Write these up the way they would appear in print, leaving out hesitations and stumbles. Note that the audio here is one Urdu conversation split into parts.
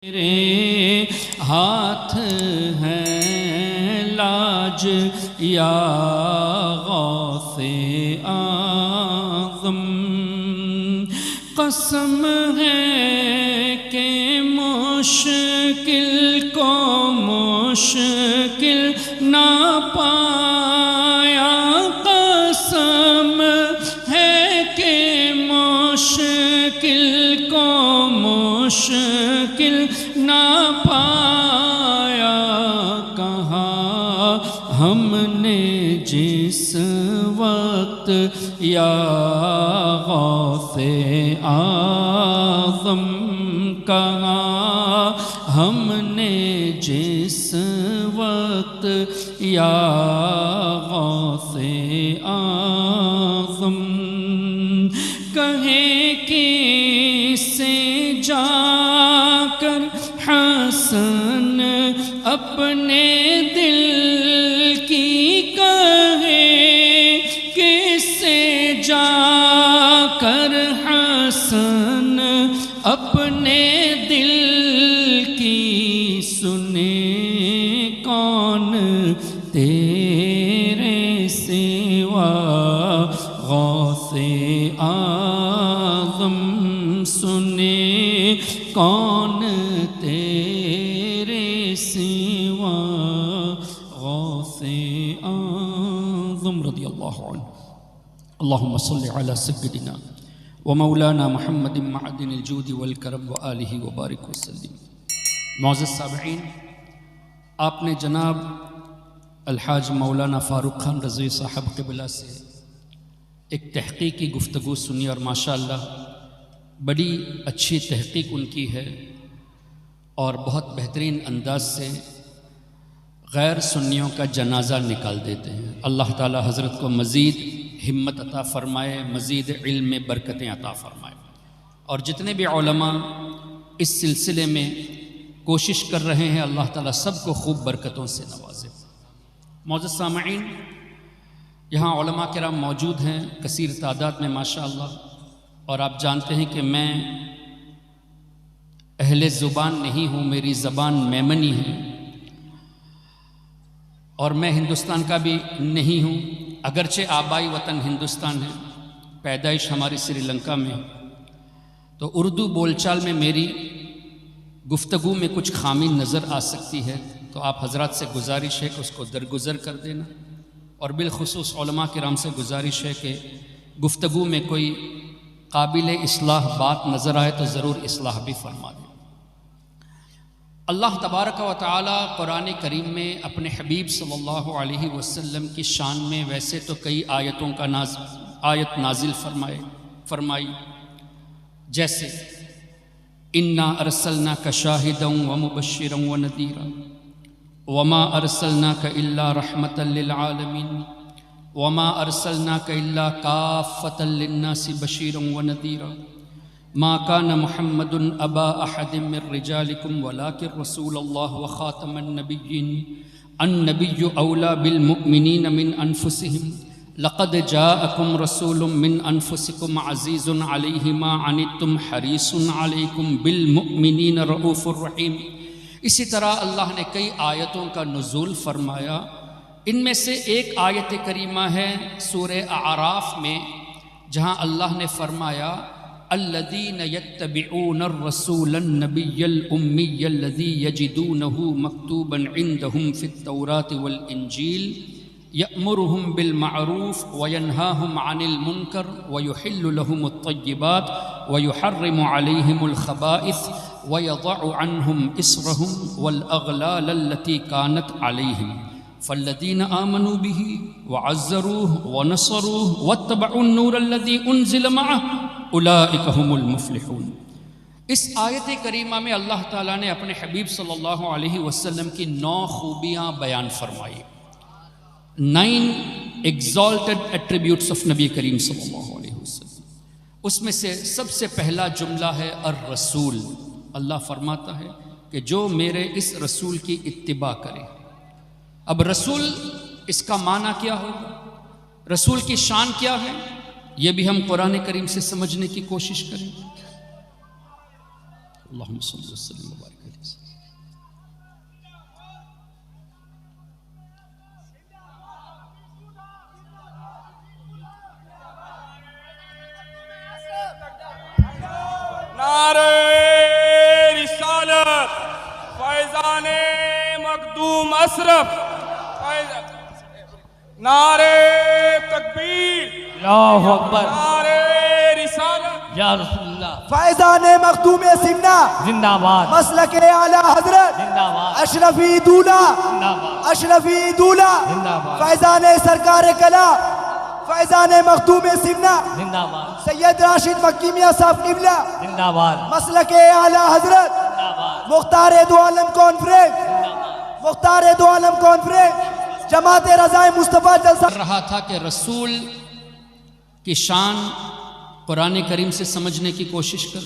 میرے ہاتھ ہے لاج یا غوث اعظم، قسم ہے کہ مشکل کو مشکل نہ پایا، قسم ہے کہ مشکل کو مشکل نہ پایا، کہا ہم نے جس وقت یا غوث اعظم، کہا ہم نے جس وقت یا غوث اعظم، کہے کہ سے جا کر حسن اپنے دل کی، کہے کہ سے جا کر حسن اپنے دل کی، سنے کون تیرے سوا غوث اعظم، سنے کون تیرے سوا غوث اعظم رضی اللہ عنہ۔ اللہم صلی علی سیدنا ومولانا محمد معدن الجود والکرم وآلہ وبارک وسلم۔ معزز سامعین، آپ نے جناب الحاج مولانا فاروق خان رضوی صاحب قبلہ سے ایک تحقیقی گفتگو سنی، اور ماشاءاللہ بڑی اچھی تحقیق ان کی ہے، اور بہت بہترین انداز سے غیر سنیوں کا جنازہ نکال دیتے ہیں۔ اللہ تعالی حضرت کو مزید ہمت عطا فرمائے، مزید علم میں برکتیں عطا فرمائے، اور جتنے بھی علماء اس سلسلے میں کوشش کر رہے ہیں اللہ تعالیٰ سب کو خوب برکتوں سے نوازے۔ معزز سامعین، یہاں علماء کرام موجود ہیں کثیر تعداد میں ماشاءاللہ، اور آپ جانتے ہیں کہ میں اہل زبان نہیں ہوں، میری زبان میمنی ہے، اور میں ہندوستان کا بھی نہیں ہوں، اگرچہ آبائی وطن ہندوستان ہے، پیدائش ہماری سری لنکا میں، تو اردو بول چال میں میری گفتگو میں کچھ خامی نظر آ سکتی ہے، تو آپ حضرات سے گزارش ہے کہ اس کو درگزر کر دینا، اور بالخصوص علماء کرام سے گزارش ہے کہ گفتگو میں کوئی قابل اصلاح بات نظر آئے تو ضرور اصلاح بھی فرما دیں۔ اللہ تبارک و تعالی قرآن کریم میں اپنے حبیب صلی اللہ علیہ وسلم کی شان میں ویسے تو کئی آیتوں کا آیت نازل فرمائی، جیسے انا ارسلناک شاہدا ومبشرا ونذیرا وما ارسلناک الا رحمتا للعالمین وما ارسلناک الا کافۃ للناس بشیرا ونذیرا ما كان محمد ابا احد من رجالكم ولكن رسول الله وخاتم النبيين النبي اولى بالمؤمنين من انفسهم لقد جاءكم رسول من انفسكم عزيز عليه ما عنتم حريص عليكم بالمؤمنين رؤوف رحيم۔ اسی طرح اللہ نے کئی آیتوں کا نزول فرمایا، ان میں سے ایک آیت کریمہ ہے سورہ اعراف میں، جہاں اللہ نے فرمایا الذین یتبعون الرسول النبی الامی الذی یجدونہ مکتوبا عندہم فی التوراة والانجیل یأمرہم بالمعروف وینہاہم عن المنکر ویحل لہم الطیبات ویحرم علیہم الخبائث ویضع عنہم اسرہم والاغلال التي كانت علیہم فالذین آمنوا به وعزروه ونصروه واتبعوا النور الذي انزل معه اولئک هم المفلحون۔ اس آیت کریمہ میں اللہ تعالیٰ نے اپنے حبیب صلی اللہ علیہ وسلم کی 9 خوبیاں بیان فرمائی، 9 ایگزالٹڈ ایٹریبیوٹس آف نبی کریم صلی اللہ علیہ وسلم۔ اس میں سے سب سے پہلا جملہ ہے الرسول۔ اللہ فرماتا ہے کہ جو میرے اس رسول کی اتباع کرے۔ اب رسول اس کا معنی کیا ہوگا، رسول کی شان کیا ہے، یہ بھی ہم قرآن کریم سے سمجھنے کی کوشش کریں۔ اللہم صلی اللہ علیہ وسلم وبارک علیہ۔ اشرف نعرے تکبیر اللہ اکبر نعرے رسالت یا رسول اللہ فیضان مخدوم سمنا زندہ باد مسلک اعلی حضرت زندہ باد اشرفی دولہ زندہ باد اشرفی دولہ زندہ باد فیضان سرکار کلا فیضان مخدوم سمنا زندہ باد سید راشد مکی میاں صاحب قبلہ زندہ باد مسلک اعلی حضرت زندہ باد مختار دو عالم کانفرنس مختار دو عالم کانفرنس جماعت رضائے مصطفیٰ جلسہ کر رہا تھا کہ رسول کی شان قرآن کریم سے سمجھنے کی کوشش کر.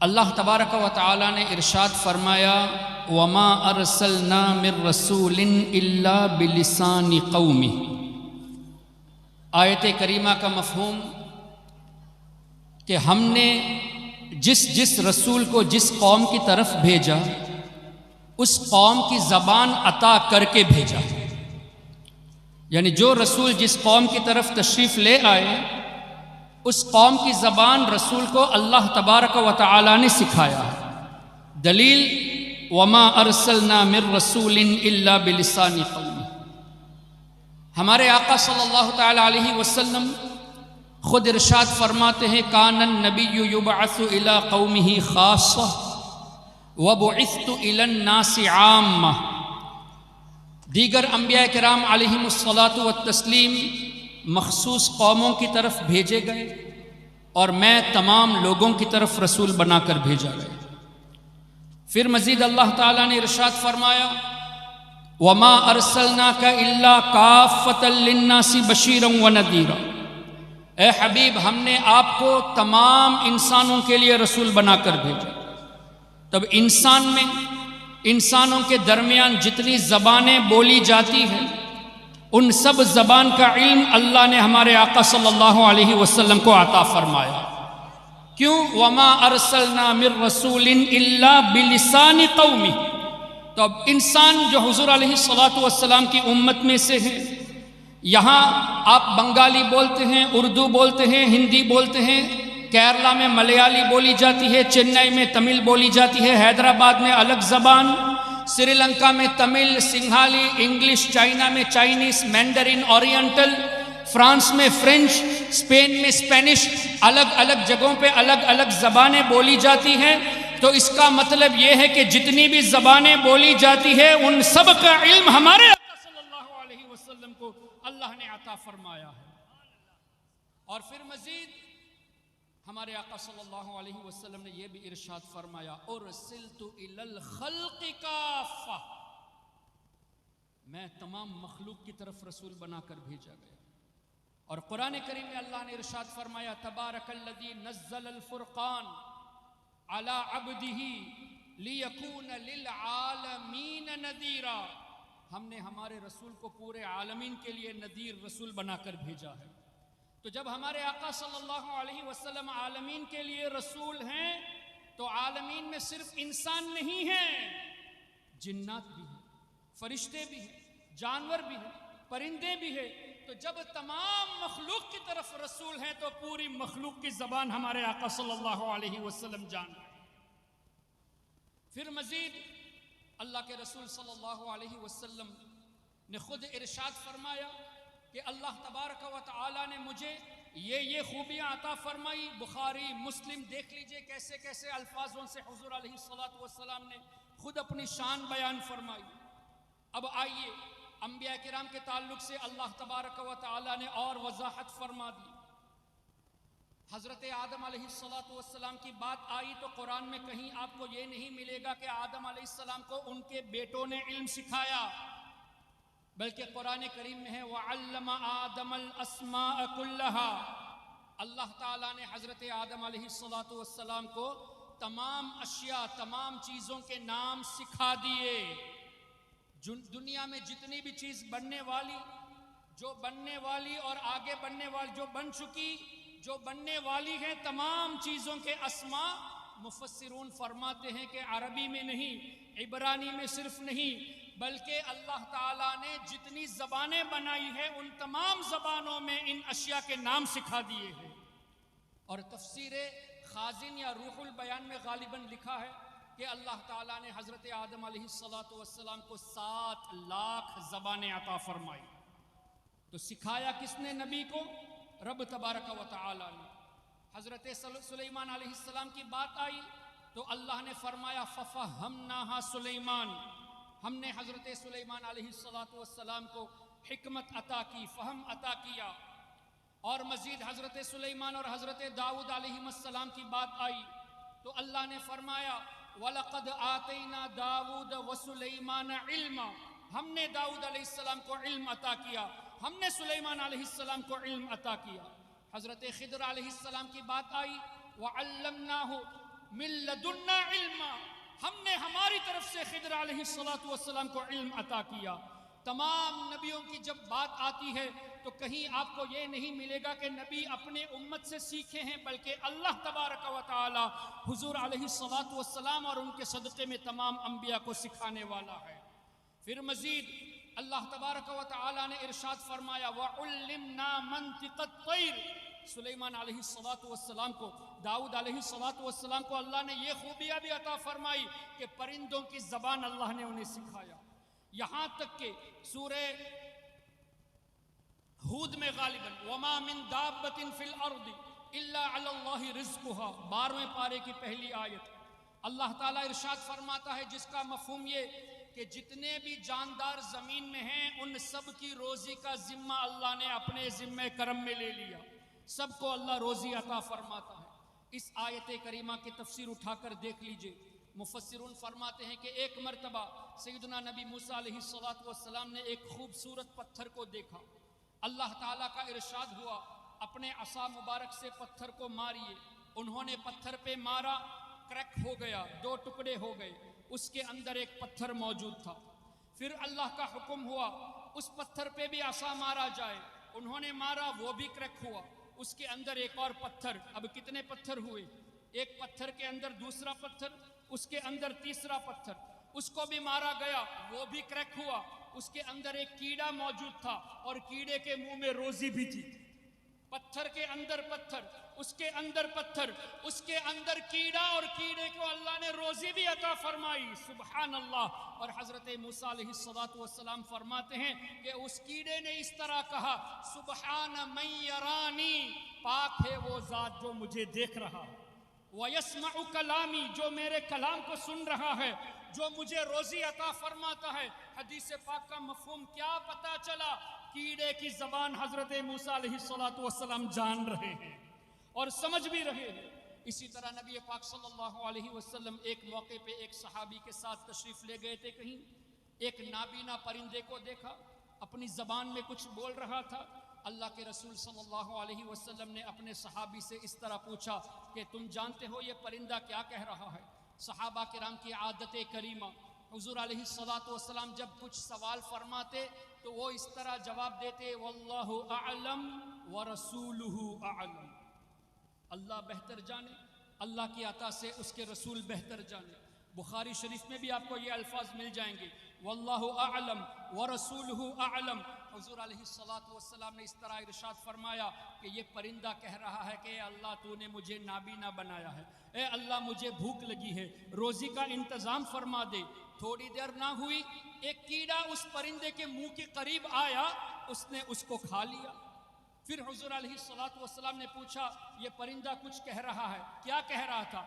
اللہ تبارک و تعالی نے ارشاد فرمایا وَمَا أَرْسَلْنَا مِن رَّسُولٍ إِلَّا بِلِسَانِ قَوْمِهِ. آیت کریمہ کا مفہوم کہ ہم نے جس رسول کو جس قوم کی طرف بھیجا اس قوم کی زبان عطا کر کے بھیجا. یعنی جو رسول جس قوم کی طرف تشریف لے آئے اس قوم کی زبان رسول کو اللہ تبارک و تعالی نے سکھایا ہے. دلیل وما ارسلنا من رسول الا بلسان قومه. ہمارے آقا صلی اللہ تعالی علیہ وسلم خود ارشاد فرماتے ہیں کان النبی یبعث الی قومه خاصہ وبعثت الی الناس عامہ. دیگر انبیاء کرام علیہم الصلاۃ والتسلیم مخصوص قوموں کی طرف بھیجے گئے اور میں تمام لوگوں کی طرف رسول بنا کر بھیجا گیا. پھر مزید اللہ تعالیٰ نے ارشاد فرمایا وَمَا أَرْسَلْنَاكَ إِلَّا كَافَّةً لِلنَّاسِ بَشِيرًا وَنَذِيرًا. اے حبیب ہم نے آپ کو تمام انسانوں کے لیے رسول بنا کر بھیجا. تب انسانوں کے درمیان جتنی زبانیں بولی جاتی ہیں ان سب زبان کا علم اللہ نے ہمارے آقا صلی اللہ علیہ وسلم کو عطا فرمایا. کیوں؟ وَمَا أَرْسَلْنَا مِن رَّسُولٍ إِلَّا بِلِسَانِ قَوْمِهِ. تو اب انسان جو حضور علیہ السلام کی امت میں سے ہے، یہاں آپ بنگالی بولتے ہیں، اردو بولتے ہیں، ہندی بولتے ہیں، کیرلا میں ملیالی بولی جاتی ہے، چنئی میں تمل بولی جاتی ہے، حیدرآباد میں الگ زبان، سری لنکا میں تمل، سنگھالی، انگلش، چائنا میں چائنیز، مینڈرین، اورینٹل، فرانس میں فرینچ، اسپین میں اسپینش، الگ الگ جگہوں پہ الگ الگ زبانیں بولی جاتی ہیں. تو اس کا مطلب یہ ہے کہ جتنی بھی زبانیں بولی جاتی ہے ان سب کا علم ہمارے آقا صلی اللہ علیہ وسلم کو اللہ نے عطا فرمایا ہے. اور پھر مزید ہمارے آقا صلی اللہ علیہ وسلم نے یہ بھی ارشاد فرمایا ارسلت الی الخلق کافہ. میں تمام مخلوق کی طرف رسول بنا کر بھیجا گیا. اور قرآن کریم میں اللہ نے ارشاد فرمایا تبارک الذی نزل الفرقان علی عبدہ لیکون للعالمین نذیرا. ہم نے ہمارے رسول کو پورے عالمین کے لیے نذیر رسول بنا کر بھیجا ہے. تو جب ہمارے آقا صلی اللہ علیہ وسلم عالمین کے لیے رسول ہیں تو عالمین میں صرف انسان نہیں ہیں، جنات بھی ہیں، فرشتے بھی ہیں، جانور بھی ہیں، پرندے بھی ہیں. تو جب تمام مخلوق کی طرف رسول ہیں تو پوری مخلوق کی زبان ہمارے آقا صلی اللہ علیہ وسلم جان رہے ہیں. پھر مزید اللہ کے رسول صلی اللہ علیہ وسلم نے خود ارشاد فرمایا کہ اللہ تبارک و تعالی نے مجھے یہ خوبیاں عطا فرمائی. بخاری مسلم دیکھ لیجئے کیسے کیسے الفاظوں سے حضور علیہ السلام نے خود اپنی شان بیان فرمائی. اب آئیے انبیاء کرام کے تعلق سے اللہ تبارک و تعالی نے اور وضاحت فرما دی. حضرت آدم علیہ السلام کی بات آئی تو قرآن میں کہیں آپ کو یہ نہیں ملے گا کہ آدم علیہ السلام کو ان کے بیٹوں نے علم سکھایا، بلکہ قرآن کریم میں ہے وَعَلَّمَ آدَمَ الْأَسْمَاءَ كُلَّهَا. اللہ تعالیٰ نے حضرت آدم علیہ السلام کو تمام اشیاء، تمام چیزوں کے نام سکھا دیے. دنیا میں جتنی بھی چیز بننے والی، جو بننے والی اور آگے بننے والی، جو بن چکی، جو بننے والی ہیں، تمام چیزوں کے اسماء مفسرون فرماتے ہیں کہ عربی میں نہیں، عبرانی میں صرف نہیں، بلکہ اللہ تعالیٰ نے جتنی زبانیں بنائی ہیں ان تمام زبانوں میں ان اشیاء کے نام سکھا دیے ہیں. اور تفسیر خازن یا روح البیان میں غالباً لکھا ہے کہ اللہ تعالیٰ نے حضرت آدم علیہ السلام کو 7 لاکھ زبانیں عطا فرمائی، تو سکھایا کس نے نبی کو؟ رب تبارک و تعالیٰ نے۔ حضرت سلیمان علیہ السلام کی بات آئی تو اللہ نے فرمایا فَفَهَّمْنَاهَا سلیمان، ہم نے حضرت سلیمان علیہ السلام کو حکمت عطا کی، فہم عطا کیا۔ اور مزید حضرت سلیمان اور حضرت داؤد علیہ السلام کی بات آئی تو اللہ نے فرمایا وَلَقَدْ آتَيْنَا دَاوُودَ وَسُلَيْمَانَ عِلْمًا، ہم نے داؤد علیہ السلام کو علم عطا کیا، ہم نے سلیمان علیہ السلام کو علم عطا کیا۔ حضرت خضر علیہ السلام کی بات آئی وَعَلَّمْنَاهُ مِن لَّدُنَّا عِلْمًا، ہم نے ہماری طرف سے خضر علیہ السلام کو علم عطا کیا۔ تمام نبیوں کی جب بات آتی ہے تو کہیں آپ کو یہ نہیں ملے گا کہ نبی اپنے امت سے سیکھے ہیں، بلکہ اللہ تبارک و تعالی حضور علیہ السلام اور ان کے صدقے میں تمام انبیاء کو سکھانے والا ہے۔ پھر مزید اللہ تبارک و تعالی نے ارشاد فرمایا وَعُلِّمْنَا مَنْطِقَ الطَّيْرِ، سلیمان علیہ السلام کو، داؤد علیہ السلام کو اللہ نے یہ خوبیاں بھی عطا فرمائی کہ پرندوں کی زبان اللہ نے انہیں سکھایا۔ یہاں تک کہ سورہ ہود میں غالباً وَمَا مِن دَابَّةٍ فِي الْأَرْضِ إِلَّا عَلَى اللَّهِ رِزْقُهَا، 12ویں پارے کی پہلی آیت، اللہ تعالیٰ ارشاد فرماتا ہے جس کا مفہوم یہ کہ جتنے بھی جاندار زمین میں ہیں ان سب کی روزی کا ذمہ اللہ نے اپنے ذمہ کرم میں لے لیا، سب کو اللہ روزی عطا فرماتا ہے۔ اس آیت کریمہ کی تفسیر اٹھا کر دیکھ لیجئے، مفسرون فرماتے ہیں کہ ایک مرتبہ سیدنا نبی موسیٰ علیہ السلام نے ایک خوبصورت پتھر کو دیکھا، اللہ تعالیٰ کا ارشاد ہوا اپنے عصا مبارک سے پتھر کو ماریے، انہوں نے پتھر پہ مارا، کریک ہو گیا، 2 ٹکڑے ہو گئے، اس کے اندر ایک پتھر موجود تھا۔ پھر اللہ کا حکم ہوا اس پتھر پہ بھی عصا مارا جائے، انہوں نے مارا، وہ بھی کریک ہوا، اس کے اندر ایک اور پتھر، اب کتنے پتھر ہوئے؟ ایک پتھر کے اندر دوسرا پتھر، اس کے اندر تیسرا پتھر، اس کو بھی مارا گیا، وہ بھی کریک ہوا، اس کے اندر ایک کیڑا موجود تھا اور کیڑے کے منہ میں روزی بھی تھی۔ پتھر کے اندر پتھر، اس کے اندر پتھر، اس کے اندر کیڑا، اور کیڑے کو اللہ نے روزی بھی عطا فرمائی، سبحان اللہ۔ اور حضرت موسیٰ علیہ السلام فرماتے ہیں کہ اس کیڑے نے اس طرح کہا سبحان من یرانی، پاک ہے وہ ذات جو مجھے دیکھ رہا ہے، وَيَسْمَعُ كَلَامِي، جو میرے کلام کو سن رہا ہے، جو مجھے روزی عطا فرماتا ہے۔ حدیث پاک کا مفہوم کیا پتا چلا؟ کیڑے کی زبان حضرت موسیٰ علیہ السلام جان رہے ہیں اور سمجھ بھی رہے ہیں۔ اسی طرح نبی پاک صلی اللہ علیہ وسلم ایک موقع پہ ایک صحابی کے ساتھ تشریف لے گئے تھے، کہیں ایک نابینا پرندے کو دیکھا، اپنی زبان میں کچھ بول رہا تھا۔ اللہ کے رسول صلی اللہ علیہ وسلم نے اپنے صحابی سے اس طرح پوچھا کہ تم جانتے ہو یہ پرندہ کیا کہہ رہا ہے؟ صحابہ کرام کی عادت کریمہ، حضور علیہ السلام جب کچھ سوال فرماتے تو وہ اس طرح جواب دیتے واللہ اعلم ورسولہ اعلم، اللہ بہتر جانے، اللہ کی عطا سے اس کے رسول بہتر جانے۔ بخاری شریف میں بھی آپ کو یہ الفاظ مل جائیں گے واللہ اعلم ورسولہ اعلم۔ حضور علیہ السلام نے اس طرح ارشاد فرمایا کہ یہ پرندہ کہہ رہا ہے کہ اے اللہ تو نے مجھے نابینا بنایا ہے، اے اللہ مجھے بھوک لگی ہے، روزی کا انتظام فرما دے۔ تھوڑی دیر نہ ہوئی ایک کیڑا اس پرندے کے منہ کے قریب آیا، اس نے اس کو کھا لیا۔ پھر حضور علیہ السلام نے پوچھا یہ پرندہ کچھ کہہ رہا ہے، کیا کہہ رہا تھا؟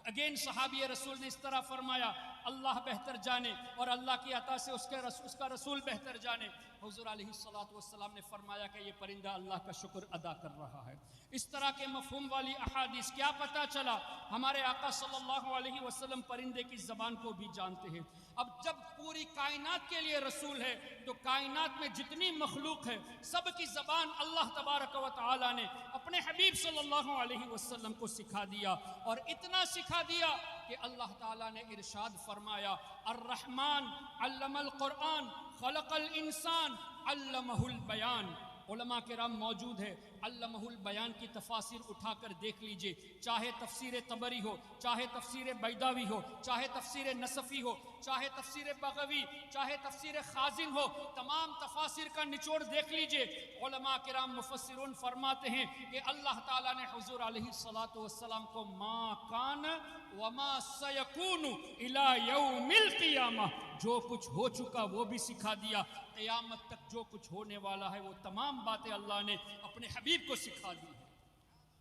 اگین صحابی رسول نے اس طرح فرمایا اللہ بہتر جانے اور اللہ کی عطا سے اس کا رسول بہتر جانے۔ حضور علیہ السلام نے فرمایا کہ یہ پرندہ اللہ کا شکر ادا کر رہا ہے۔ اس طرح کے مفہوم والی احادیث کیا پتہ چلا؟ ہمارے آقا صلی اللہ علیہ وسلم پرندے کی زبان کو بھی جانتے ہیں۔ اب جب پوری کائنات کے لیے رسول ہے تو کائنات میں جتنی مخلوق ہے سب کی زبان اللہ تبارک و تعالی نے اپنے حبیب صلی اللہ علیہ وسلم کو سکھا دیا، اور اتنا سکھا دیا کہ اللہ تعالیٰ نے ارشاد فرمایا الرحمن علم القرآن خلق الانسان علمہ البیان۔ علماء کرام موجود ہے، علمہ البیان کی تفاسیر اٹھا کر دیکھ لیجئے، چاہے تفسیر طبری ہو، چاہے تفسیر بیضاوی ہو، چاہے تفسیر نصفی ہو، چاہے تفسیر بغوی، چاہے تفسیر خازن ہو، تمام تفاسیر کا نچوڑ دیکھ لیجئے۔ علماء کرام مفسرون فرماتے ہیں کہ اللہ تعالیٰ نے حضور علیہ السلام کو ما کان وما سیکون الی یوم القیامہ، جو کچھ ہو چکا وہ بھی سکھا دیا، قیامت تک جو کچھ ہونے والا ہے وہ تمام باتیں اللہ نے اپنے حبیب کو سکھا دی ہے۔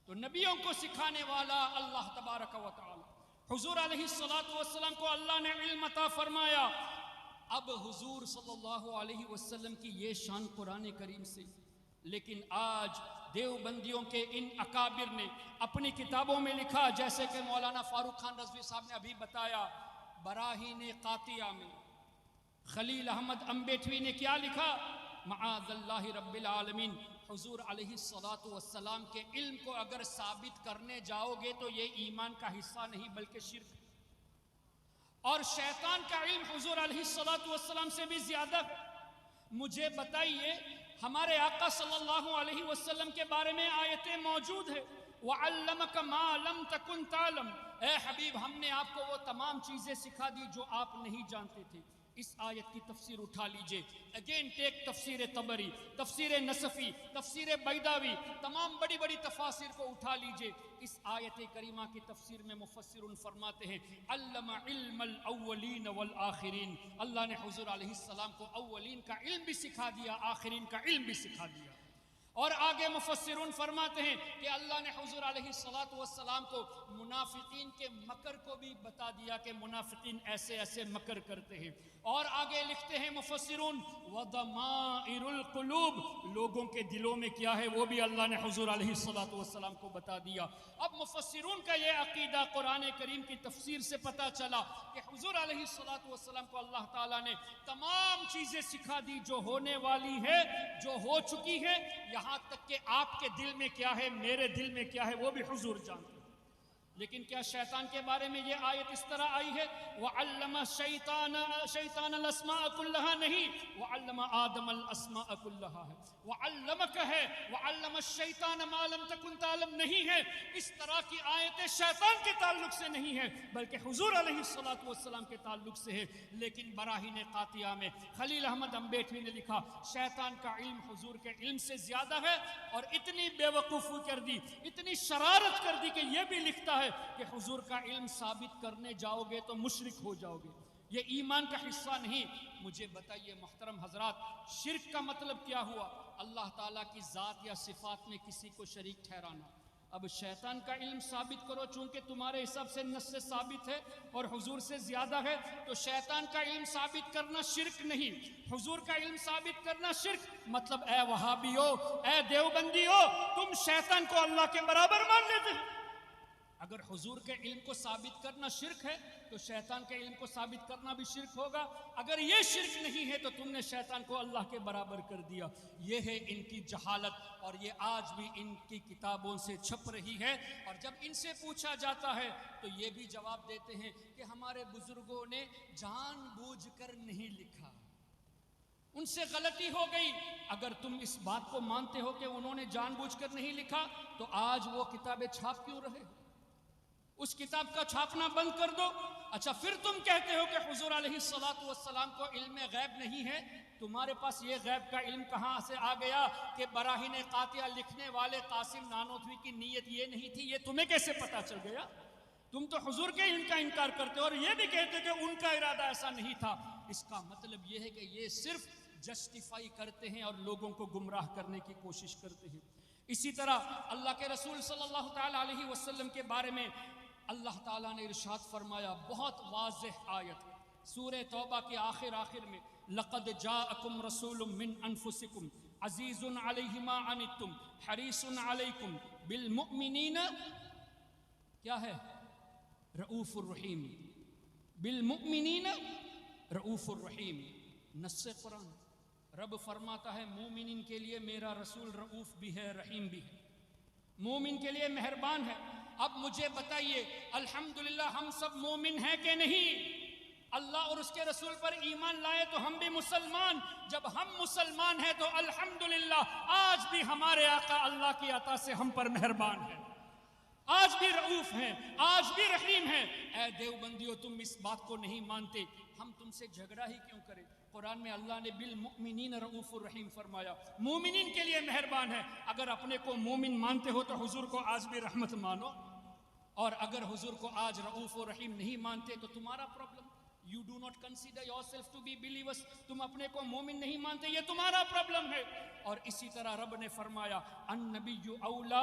تو نبیوں کو سکھانے والا اللہ تبارک و تعالی، حضور علیہ السلام کو اللہ نے علم عطا فرمایا۔ اب حضور صلی اللہ علیہ وسلم کی یہ شان قرآن کریم سے، لیکن آج دیوبندیوں کے ان اکابر نے اپنی کتابوں میں لکھا، جیسے کہ مولانا فاروق خان رضوی صاحب نے ابھی بتایا، براہین قاطعہ میں خلیل احمد امبیٹوی نے کیا لکھا؟ معاذ اللہ رب العالمین، حضور علیہ السلام کے علم کو اگر ثابت کرنے جاؤ گے تو یہ ایمان کا حصہ نہیں بلکہ شرک، اور شیطان کا علم حضور علیہ السلام سے بھی زیادہ۔ مجھے بتائیے، ہمارے آقا صلی اللہ علیہ وسلم کے بارے میں آیتیں موجود ہیں، وَعَلَّمَكَ مَا لَمْ تَكُنْ تَعْلَمْ، اے حبیب ہم نے آپ کو وہ تمام چیزیں سکھا دی جو آپ نہیں جانتے تھے۔ اس آیت کی تفسیر اٹھا لیجئے، اگین ٹیک تفسیر طبری، تفسیر نصفی، تفسیر بیضاوی، تمام بڑی بڑی تفاسیر کو اٹھا لیجئے۔ اس آیت کریمہ کی تفسیر میں مفسرون فرماتے ہیں علم علم الاولین والآخرین، اللہ نے حضور علیہ السلام کو اولین کا علم بھی سکھا دیا، آخرین کا علم بھی سکھا دیا۔ اور آگے مفسرون فرماتے ہیں کہ اللہ نے حضور علیہ السلام کو منافقین کے مکر کو بھی بتا دیا کہ منافقین ایسے ایسے مکر کرتے ہیں۔ اور آگے لکھتے ہیں مفسرون وَضَمَائِرُ الْقُلُوبِ، لوگوں کے دلوں میں کیا ہے وہ بھی اللہ نے حضور علیہ السلام کو بتا دیا۔ اب مفسرون کا یہ عقیدہ قرآن کریم کی تفسیر سے پتہ چلا کہ حضور علیہ السلام کو اللہ تعالیٰ نے تمام چیزیں سکھا دی جو ہونے والی ہے، جو ہو چکی ہے، یہاں تک کہ آپ کے دل میں کیا ہے، میرے دل میں کیا ہے وہ بھی حضور جانتے ہیں۔ لیکن کیا شیطان کے بارے میں یہ آیت اس طرح آئی ہے وَعَلَّمَ الشَّيْطَانَ الْأَسْمَاءَ كُلَّهَا نہیں، وَعَلَّمَ آدَمَ الْأَسْمَاءَ كُلَّهَا ہے، وَعَلَّمَكَ ہے، وَعَلَّمَ الشَّيْطَانَ مَا لَمْ تَكُنْ تَعْلَمْ نہیں ہے۔ اس طرح کی آیتیں شیطان کے تعلق سے نہیں ہے بلکہ حضور علیہ السلام کے تعلق سے ہے۔ لیکن براہین قاطعہ میں خلیل احمد امبیٹوی نے لکھا شیطان کا علم حضور کے علم سے زیادہ ہے، اور اتنی بے وقوفی کر دی، اتنی شرارت کر دی کہ یہ بھی لکھتا ہے کہ حضور کا علم ثابت کرنے جاؤ گے تو مشرک ہو جاؤ گے، یہ ایمان کا حصہ نہیں۔ مجھے بتائیے محترم حضرات، شرک کا مطلب کیا ہوا؟ اللہ تعالیٰ کی ذات یا صفات میں کسی کو شریک ٹھہرانا۔ اب شیطان کا علم ثابت کرو، چونکہ تمہارے حساب سے نص سے ثابت ہے اور حضور سے زیادہ ہے، تو شیطان کا علم ثابت کرنا شرک نہیں، حضور کا علم ثابت کرنا شرک۔ مطلب اے وہابیو، اے دیوبندیو، تم شیطان کو اللہ کے برابر مان لیتے ہو۔ اگر حضور کے علم کو ثابت کرنا شرک ہے تو شیطان کے علم کو ثابت کرنا بھی شرک ہوگا۔ اگر یہ شرک نہیں ہے تو تم نے شیطان کو اللہ کے برابر کر دیا۔ یہ ہے ان کی جہالت، اور یہ آج بھی ان کی کتابوں سے چھپ رہی ہے۔ اور جب ان سے پوچھا جاتا ہے تو یہ بھی جواب دیتے ہیں کہ ہمارے بزرگوں نے جان بوجھ کر نہیں لکھا، ان سے غلطی ہو گئی۔ اگر تم اس بات کو مانتے ہو کہ انہوں نے جان بوجھ کر نہیں لکھا تو آج وہ کتابیں چھاپ کیوں رہے؟ اس کتاب کا چھاپنا بند کر دو۔ اچھا پھر تم کہتے ہو کہ حضور علیہ السلام کو علم غیب نہیں ہے، تمہارے پاس یہ غیب کا علم کہاں سے آ گیا کہ براہین قاطعہ لکھنے والے قاسم نانوتوی کی نیت یہ نہیں تھی، یہ تمہیں کیسے پتا چل گیا؟ تم تو حضور کے علم کا انکار کرتے ہو اور یہ بھی کہتے کہ ان کا ارادہ ایسا نہیں تھا۔ اس کا مطلب یہ ہے کہ یہ صرف جسٹیفائی کرتے ہیں اور لوگوں کو گمراہ کرنے کی کوشش کرتے ہیں۔ اسی طرح اللہ کے رسول صلی اللہ تعالی علیہ وسلم کے بارے میں اللہ تعالیٰ نے ارشاد فرمایا، بہت واضح آیت سورہ توبہ کے آخر میں، لقد جاءکم رسول من انفسکم عزیز علیہ ما عنتم حریص علیکم بالمؤمنین کیا ہے؟ رؤوف الرحیم، بالمؤمنین رؤوف الرحیم۔ نص قرآن، رب فرماتا ہے مومنین کے لیے میرا رسول رؤوف بھی ہے، رحیم بھی ہے، مومن کے لیے مہربان ہے۔ اب مجھے بتائیے الحمدللہ ہم سب مومن ہیں کہ نہیں؟ اللہ اور اس کے رسول پر ایمان لائے تو ہم بھی مسلمان. جب ہم مسلمان ہیں تو الحمدللہ آج بھی ہمارے آقا اللہ کی عطا سے ہم پر مہربان ہیں، آج بھی رؤوف ہیں، آج بھی رحیم ہیں. اے دیوبندیو، تم اس بات کو نہیں مانتے، ہم تم سے جھگڑا ہی کیوں کریں؟ قرآن میں اللہ نے بالمؤمنین رؤوف الرحیم فرمایا، مومنین کے لیے مہربان ہے. اگر اپنے کو مومن مانتے ہو تو حضور کو آج بھی رحمت مانو، اور اگر حضور کو آج رؤوف و رحیم نہیں مانتے تو تمہارا problem. You do not consider yourself to be believers. تم اپنے کو مومن نہیں مانتے، یہ تمہارا پرابلم ہے. اور اسی طرح رب نے فرمایا النبی اولا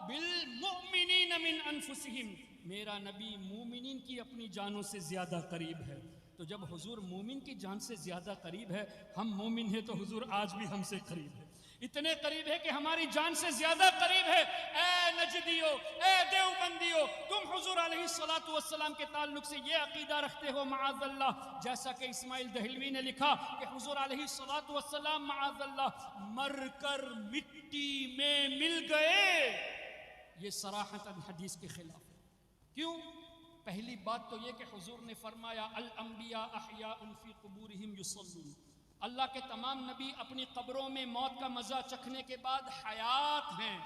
بالمؤمنین من انفسہم، میرا نبی مومنین کی اپنی جانوں سے زیادہ قریب ہے. تو جب حضور مومن کی جان سے زیادہ قریب ہے، ہم مومن ہیں تو حضور آج بھی ہم سے قریب ہے، اتنے قریب ہے کہ ہماری جان سے زیادہ قریب ہے. اے نجدیو، اے دیوبندیو، تم حضور علیہ السلام کے تعلق سے یہ عقیدہ رکھتے ہو معاذ اللہ، جیسا کہ اسماعیل دہلوی نے لکھا کہ حضور علیہ السلام معاذ اللہ مر کر مٹی میں مل گئے. یہ صراحتاً حدیث کے خلاف ہے. کیوں؟ پہلی بات تو یہ کہ حضور نے فرمایا الانبیاء احیاء فی قبورہم یصلون، اللہ کے تمام نبی اپنی قبروں میں موت کا مزہ چکھنے کے بعد حیات ہیں.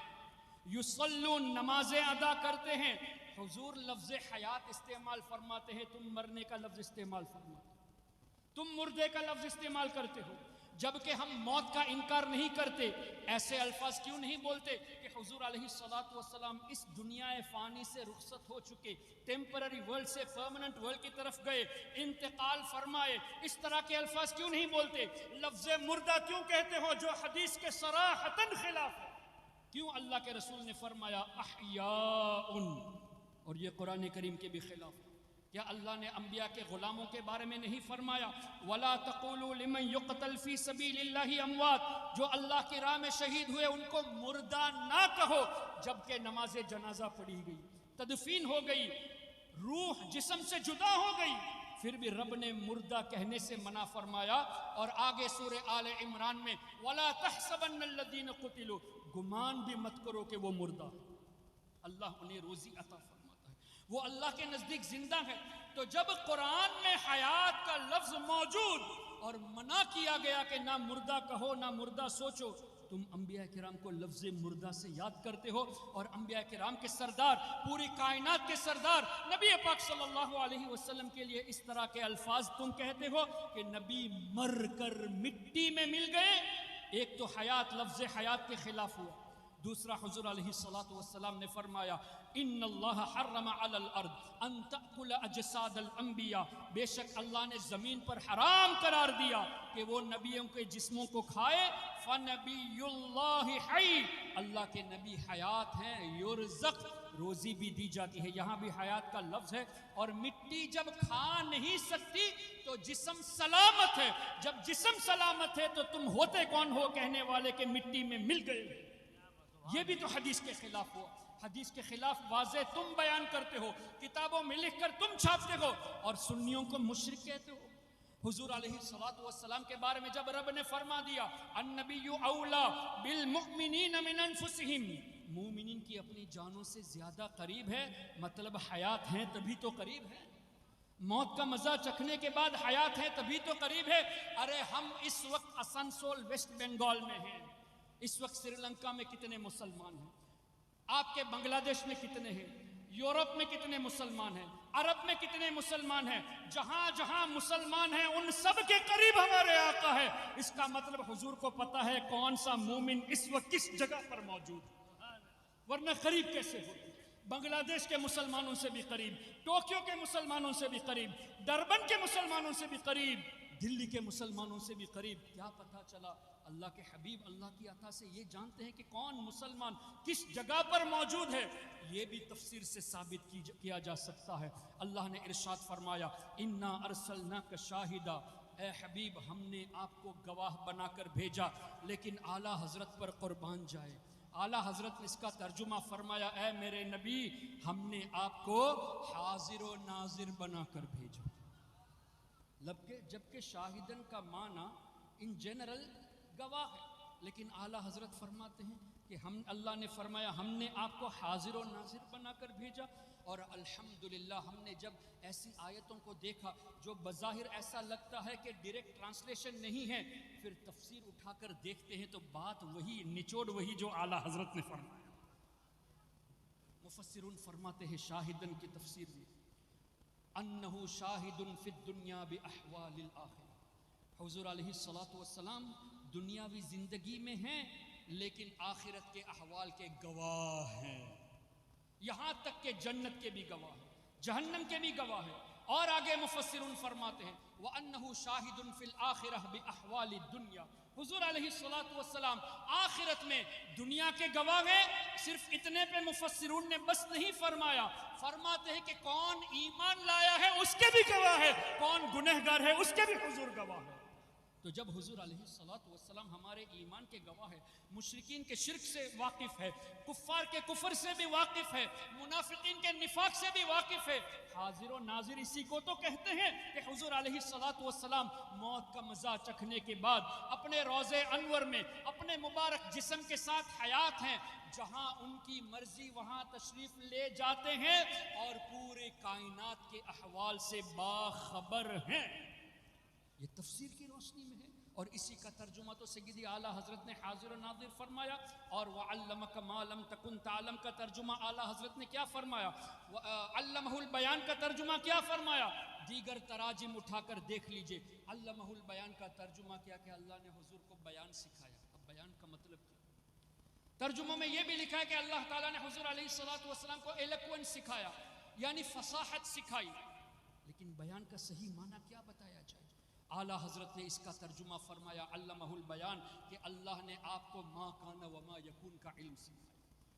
یصلون، نمازیں ادا کرتے ہیں. حضور لفظ حیات استعمال فرماتے ہیں، تم مرنے کا لفظ استعمال فرماتے ہو، تم مردے کا لفظ استعمال کرتے ہو. جبکہ ہم موت کا انکار نہیں کرتے، ایسے الفاظ کیوں نہیں بولتے کہ حضور علیہ السلام اس دنیا فانی سے رخصت ہو چکے، ٹیمپرری ورلڈ سے پرماننٹ ورلڈ کی طرف گئے، انتقال فرمائے. اس طرح کے الفاظ کیوں نہیں بولتے؟ لفظ مردہ کیوں کہتے ہو جو حدیث کے صراحتاً خلاف ہے؟ کیوں اللہ کے رسول نے فرمایا احیاء، اور یہ قرآن کریم کے بھی خلاف ہے؟ کیا اللہ نے انبیاء کے غلاموں کے بارے میں نہیں فرمایا وَلَا تَقُولُوا لِمَنْ يُقْتَلْ فِي سَبِيلِ اللَّهِ أَمْوَاتٌ، جو اللہ کی راہ میں شہید ہوئے ان کو مردہ نہ کہو؟ جبکہ نماز جنازہ پڑھی گئی، تدفین ہو گئی، روح جسم سے جدا ہو گئی، پھر بھی رب نے مردہ کہنے سے منع فرمایا. اور آگے سورہ آل عمران میں وَلَا تَحْسَبَنَّ الَّذِينَ قُتِلُوا، گمان بھی مت کرو کہ وہ مردہ، اللہ انہیں روزی عطا فرماتا ہے، وہ اللہ کے نزدیک زندہ ہے. تو جب قرآن میں حیات کا لفظ موجود اور منع کیا گیا کہ نہ مردہ کہو نہ مردہ سوچو، تم انبیاء کرام کو لفظ مردہ سے یاد کرتے ہو. اور انبیاء کرام کے سردار، پوری کائنات کے سردار نبی پاک صلی اللہ علیہ وسلم کے لیے اس طرح کے الفاظ تم کہتے ہو کہ نبی مر کر مٹی میں مل گئے. ایک تو حیات، لفظ حیات کے خلاف ہوا. دوسرا، حضور علیہ السلام نے فرمایا ان اللہ حرم علی الارض ان تأکل اجساد الانبیاء، بے شک اللہ نے زمین پر حرام قرار دیا کہ وہ نبیوں کے جسموں کو کھائے. فنبی اللہ حی، اللہ کے نبی حیات ہیں، یرزق، روزی بھی دی جاتی ہے. یہاں بھی حیات کا لفظ ہے. اور مٹی جب کھا نہیں سکتی تو جسم سلامت ہے. جب جسم سلامت ہے تو تم ہوتے کون ہو کہنے والے کہ مٹی میں مل گئے؟ یہ بھی تو حدیث کے خلاف ہوا. حدیث کے خلاف واضح تم بیان کرتے ہو، کتابوں میں لکھ کر تم چھاپتے ہو، اور سنیوں کو مشرک کہتے ہو. حضور علیہ السلام کے بارے میں جب رب نے فرما دیا النبی اولا بالمؤمنین من انفسہم، مومنین کی اپنی جانوں سے زیادہ قریب ہے، مطلب حیات ہیں تبھی تو قریب ہے. موت کا مزہ چکھنے کے بعد حیات ہے تبھی تو قریب ہے. ارے ہم اس وقت آسنسول ویسٹ بنگال میں ہیں، اس وقت سری لنکا میں کتنے مسلمان ہیں، آپ کے بنگلہ دیش میں کتنے ہیں، یورپ میں کتنے مسلمان ہیں، عرب میں کتنے مسلمان ہیں. جہاں جہاں مسلمان ہیں ان سب کے قریب ہمارے آقا ہے. اس کا مطلب حضور کو پتا ہے کون سا مومن اس وقت کس جگہ پر موجود ہے، ورنہ قریب کیسے ہو؟ بنگلہ دیش کے مسلمانوں سے بھی قریب، ٹوکیو کے مسلمانوں سے بھی قریب، ڈربن کے مسلمانوں سے بھی قریب، دلی کے مسلمانوں سے بھی قریب. کیا پتہ چلا؟ اللہ کے حبیب اللہ کی عطا سے یہ جانتے ہیں کہ کون مسلمان کس جگہ پر موجود ہے. یہ بھی تفسیر سے ثابت کیا جا سکتا ہے. اللہ نے ارشاد فرمایا انا ارسلناک شاہدا، اے حبیب ہم نے آپ کو گواہ بنا کر بھیجا. لیکن اعلیٰ حضرت پر قربان جائے، اعلیٰ حضرت نے اس کا ترجمہ فرمایا اے میرے نبی ہم نے آپ کو حاضر و ناظر بنا کر بھیجا. جبکہ شاہدن کا معنی ان جنرل گواہ ہے، لیکن اعلیٰ حضرت فرماتے ہیں کہ اللہ نے فرمایا ہم نے آپ کو حاضر و ناظر بنا کر بھیجا. اور الحمدللہ ہم نے جب ایسی آیتوں کو دیکھا جو بظاہر ایسا لگتا ہے کہ ڈائریکٹ ٹرانسلیشن نہیں ہے، پھر تفسیر اٹھا کر دیکھتے ہیں تو بات وہی، نچوڑ وہی جو اعلیٰ حضرت نے فرمایا. مفسرون فرماتے ہیں شاہدن کی تفسیر میں انہو شاہد فی الدنیا باحوال الآخرہ. حضور علیہ الصلاۃ والسلام دنیاوی زندگی میں ہیں لیکن آخرت کے احوال کے گواہ ہیں، یہاں تک کہ جنت کے بھی گواہ ہیں، جہنم کے بھی گواہ ہیں. اور آگے مفسرون فرماتے ہیں وَأَنَّهُ شَاهِدٌ فِي الْآخِرَةِ بِأَحْوَالِ الدُّنْيَا. حضور علیہ الصلاۃ والسلام آخرت میں دنیا کے گواہ ہیں. صرف اتنے پہ مفسرون نے بس نہیں فرمایا، فرماتے ہیں کہ کون ایمان لایا ہے اس کے بھی گواہ ہے، کون گنہگار ہے اس کے بھی حضور گواہ ہے. تو جب حضور علیہ الصلاۃ والسلام ہمارے ایمان کے گواہ ہے، مشرکین کے شرک سے واقف ہے، کفار کے کفر سے بھی واقف ہے، منافقین کے نفاق سے بھی واقف ہے، حاضر و ناظر اسی کو تو کہتے ہیں کہ حضور علیہ الصلاۃ والسلام موت کا مزہ چکھنے کے بعد اپنے روضے انور میں اپنے مبارک جسم کے ساتھ حیات ہیں، جہاں ان کی مرضی وہاں تشریف لے جاتے ہیں اور پورے کائنات کے احوال سے باخبر ہیں. یہ تفسیر کی روشنی میں ہے. اور اسی کا ترجمہ تو سیدی اعلیٰ حضرت نے حاضر و ناظر فرمایا. اور وَعَلَّمَكَ مَا لَمْ تَكُنْ تَعْلَمْ کا ترجمہ اعلیٰ حضرت نے کیا فرمایا؟ عَلَّمَهُ الْبَيَانَ کا ترجمہ کیا فرمایا؟ دیگر تراجم اٹھا کر دیکھ لیجئے. عَلَّمَهُ الْبَيَانَ کا ترجمہ کیا کہ اللہ نے حضور کو بیان سکھایا. اب بیان کا مطلب کیا؟ ترجموں میں یہ بھی لکھا ہے کہ اللہ تعالیٰ نے حضور علیہ الصلاۃ والسلام کو ایلوکوینس سکھایا، یعنی فصاحت سکھائی. لیکن بیان کا صحیح معنی کیا بتایا جائے؟ اعلیٰ حضرت نے اس کا ترجمہ فرمایا علمہ البیان کہ اللہ نے آپ کو ما کان وما یکون کا علم سکھایا.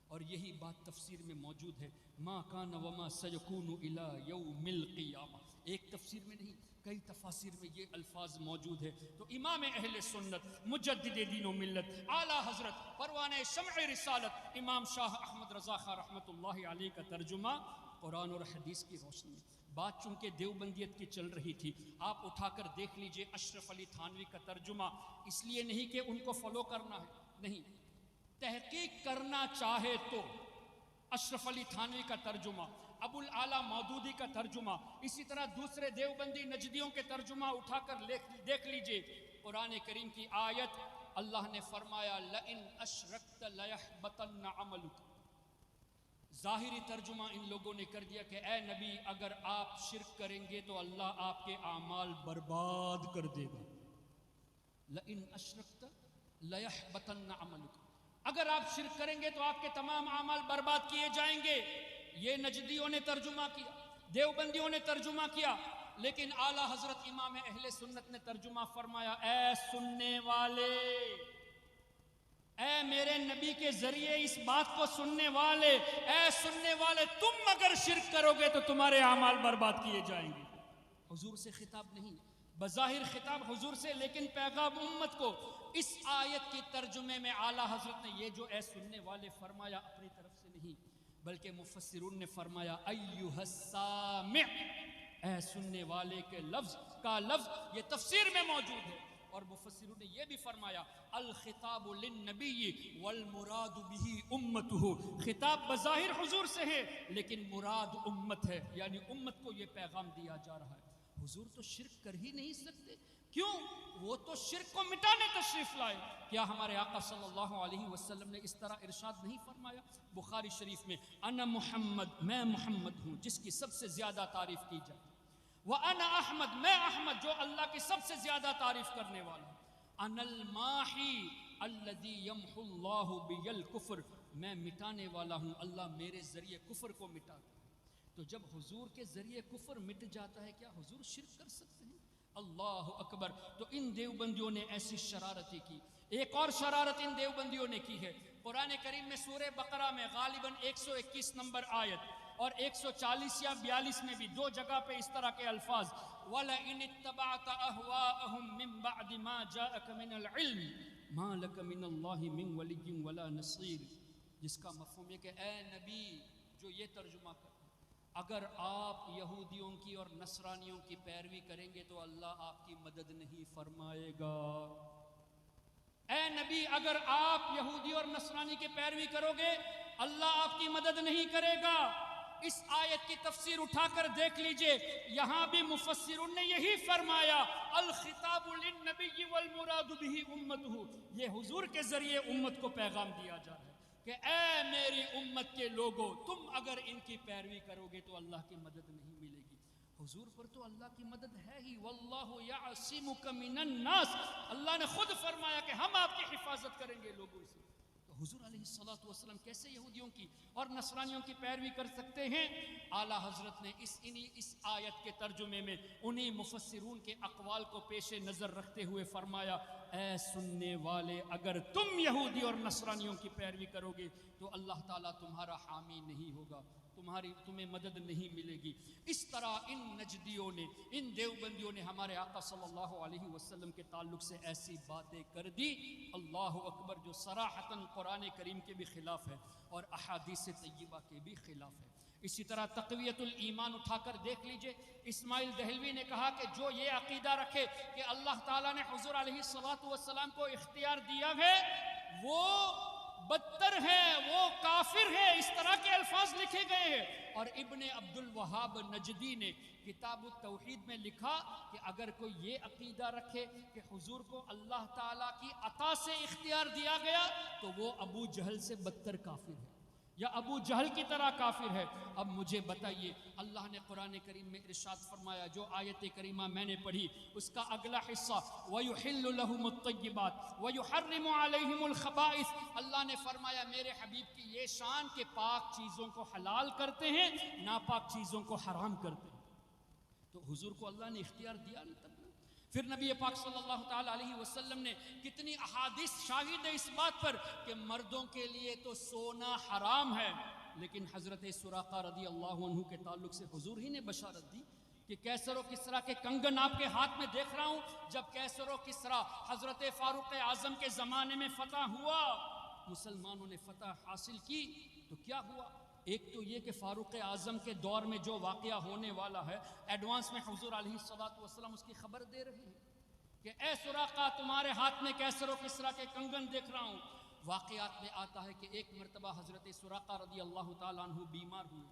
اور یہی بات تفسیر میں موجود ہے، ما کان وما سیکون الی یوم القیامہ. ایک تفسیر میں نہیں، کئی تفاسیر میں یہ الفاظ موجود ہے. تو امام اہل سنت، مجدد دین و ملت، اعلیٰ حضرت پروانہ شمع رسالت امام شاہ احمد رضا خاں رحمۃ اللہ علیہ کا ترجمہ قرآن اور حدیث کی روشنی میں. بات چونکہ دیوبندیت کی چل رہی تھی، آپ اٹھا کر دیکھ لیجئے اشرف علی تھانوی کا ترجمہ. اس لیے نہیں کہ ان کو فالو کرنا ہے، نہیں، تحقیق کرنا چاہے تو اشرف علی تھانوی کا ترجمہ، ابو الاعلیٰ مودودی کا ترجمہ، اسی طرح دوسرے دیوبندی نجدیوں کے ترجمہ اٹھا کر دیکھ لیجئے. قرآن کریم کی آیت اللہ نے فرمایا لئن اشرکت لیحبطن عملک. ظاہری ترجمہ ان لوگوں نے کر دیا کہ اے نبی اگر آپ شرک کریں گے تو اللہ آپ کے اعمال برباد کر دے گا. لئن اشرکت لیحبطن عملک، اگر آپ شرک کریں گے تو آپ کے تمام اعمال برباد کیے جائیں گے. یہ نجدیوں نے ترجمہ کیا، دیوبندیوں نے ترجمہ کیا. لیکن اعلیٰ حضرت امام اہل سنت نے ترجمہ فرمایا اے سننے والے، اے میرے نبی کے ذریعے اس بات کو سننے والے، اے سننے والے، تم اگر شرک کرو گے تو تمہارے اعمال برباد کیے جائیں گے. حضور سے خطاب نہیں، بظاہر خطاب حضور سے، لیکن پیغام امت کو. اس آیت کی ترجمے میں اعلیٰ حضرت نے یہ جو اے سننے والے فرمایا اپنی طرف سے نہیں، بلکہ مفسرون نے فرمایا ایھا السامع، اے سننے والے کے لفظ یہ تفسیر میں موجود ہے. اور مفسروں نے یہ بھی فرمایا الخطاب للنبی والمراد به امته، خطاب بظاہر حضور سے ہے لیکن مراد امت ہے، یعنی امت کو یہ پیغام دیا جا رہا ہے. حضور تو شرک کر ہی نہیں سکتے، کیوں؟ وہ تو شرک کو مٹانے تشریف لائے. کیا ہمارے آقا صلی اللہ علیہ وسلم نے اس طرح ارشاد نہیں فرمایا بخاری شریف میں انا محمد، میں محمد ہوں جس کی سب سے زیادہ تعریف کی جائے، وَأَنَا أَحْمَدُ، میں احمد جو اللہ کی سب سے زیادہ تعریف کرنے والا ہوں، أَنَا الْمَاحِي الَّذِي يَمْحُ اللَّهُ بِيَ الْكُفْرِ، میں مٹانے والا ہوں، اللہ میرے ذریعے کفر کو مٹاتا ہے. تو جب حضور کے ذریعے کفر مٹ جاتا ہے کیا حضور شرک کر سکتے ہیں؟ اللہ اکبر. تو ان دیوبندیوں نے ایسی شرارتیں کی. ایک اور شرارت ان دیوبندیوں نے کی ہے. قرآن کریم میں سورہ بقرہ میں غالباً 121 نمبر آیت اور 140 یا 42 میں بھی دو جگہ پہ اس طرح کے الفاظ وَلَئِنِ اتَّبَعْتَ أَهْوَاءَهُم مِّن بَعْدِ مَا جَاءَكَ مِنَ الْعِلْمِ مَا لَكَ مِنَ اللَّهِ مِن وَلِيٍّ وَلَا نَصِيرٍ، جس کا مفہوم یہ کہ اے نبی جو یہ ترجمہ کرتے اگر آپ یہودیوں کی اور نصرانیوں کی پیروی کریں گے تو اللہ آپ کی مدد نہیں فرمائے گا. اے نبی اگر آپ یہودی اور نصرانی کی پیروی کرو گے اللہ آپ کی مدد نہیں کرے گا۔ اس آیت کی تفسیر اٹھا کر دیکھ لیجئے، یہاں بھی مفسرون نے یہی فرمایا الخطاب للنبی والمراد به امتہ، یہ حضور کے ذریعے امت کو پیغام دیا جا رہا ہے کہ اے میری امت کے لوگوں، تم اگر ان کی پیروی کرو گے تو اللہ کی مدد نہیں ملے گی۔ حضور پر تو اللہ کی مدد ہے ہی، واللہ یعصمک من الناس، اللہ نے خود فرمایا کہ ہم آپ کی حفاظت کریں گے لوگوں سے۔ تو حضور علیہ الصلوۃ والسلام کیسے یہودیوں کی اور نصرانیوں کی پیروی کر سکتے ہیں؟ اعلیٰ حضرت نے اس آیت کے ترجمے میں انہی مفسرون کے اقوال کو پیش نظر رکھتے ہوئے فرمایا اے سننے والے، اگر تم یہودی اور نصرانیوں کی پیروی کرو گے تو اللہ تعالیٰ تمہارا حامی نہیں ہوگا، تمہیں مدد نہیں ملے گی۔ اس طرح ان نجدیوں نے، ان دیوبندیوں نے ہمارے آقا صلی اللہ علیہ وسلم کے تعلق سے ایسی باتیں کر دی، اللہ اکبر، جو صراحتاً قرآن کریم کے بھی خلاف ہے اور احادیث طیبہ کے بھی خلاف ہے۔ اسی طرح تقویت الایمان اٹھا کر دیکھ لیجئے، اسماعیل دہلوی نے کہا کہ جو یہ عقیدہ رکھے کہ اللہ تعالیٰ نے حضور علیہ السلام کو اختیار دیا ہے وہ بدتر ہے، وہ کافر ہے، اس طرح کے الفاظ لکھے گئے ہیں۔ اور ابن عبد الوہاب نجدی نے کتاب التوحید میں لکھا کہ اگر کوئی یہ عقیدہ رکھے کہ حضور کو اللہ تعالیٰ کی عطا سے اختیار دیا گیا تو وہ ابو جہل سے بدتر کافر ہے یا ابو جہل کی طرح کافر ہے۔ اب مجھے بتائیے، اللہ نے قرآن کریم میں ارشاد فرمایا، جو آیت کریمہ میں نے پڑھی اس کا اگلا حصہ وَيُحِلُّ لَهُمُ الطَّيِّبَاتِ وَيُحَرِّمُ عَلَيْهِمُ الْخَبَائِثِ، اللہ نے فرمایا میرے حبیب کی یہ شان کہ پاک چیزوں کو حلال کرتے ہیں، ناپاک چیزوں کو حرام کرتے ہیں۔ تو حضور کو اللہ نے اختیار دیا نہیں تب۔ پھر نبی پاک صلی اللہ تعالیٰ علیہ وسلم نے کتنی احادیث شاہد ہے اس بات پر کہ مردوں کے لیے تو سونا حرام ہے، لیکن حضرت سراقہ رضی اللہ عنہ کے تعلق سے حضور ہی نے بشارت دی کہ کیسر و کسریٰ کے کنگن آپ کے ہاتھ میں دیکھ رہا ہوں۔ جب کیسر و کسریٰ حضرت فاروق اعظم کے زمانے میں فتح ہوا، مسلمانوں نے فتح حاصل کی، تو کیا ہوا؟ ایک تو یہ کہ فاروق اعظم کے دور میں جو واقعہ ہونے والا ہے ایڈوانس میں حضور علیہ السلام اس کی خبر دے رہے ہیں کہ اے سراقہ تمہارے ہاتھ میں کیسر و کسریٰ کے کنگن دیکھ رہا ہوں۔ واقعات میں آتا ہے کہ ایک مرتبہ حضرت سراقہ رضی اللہ تعالیٰ عنہ بیمار ہوئے،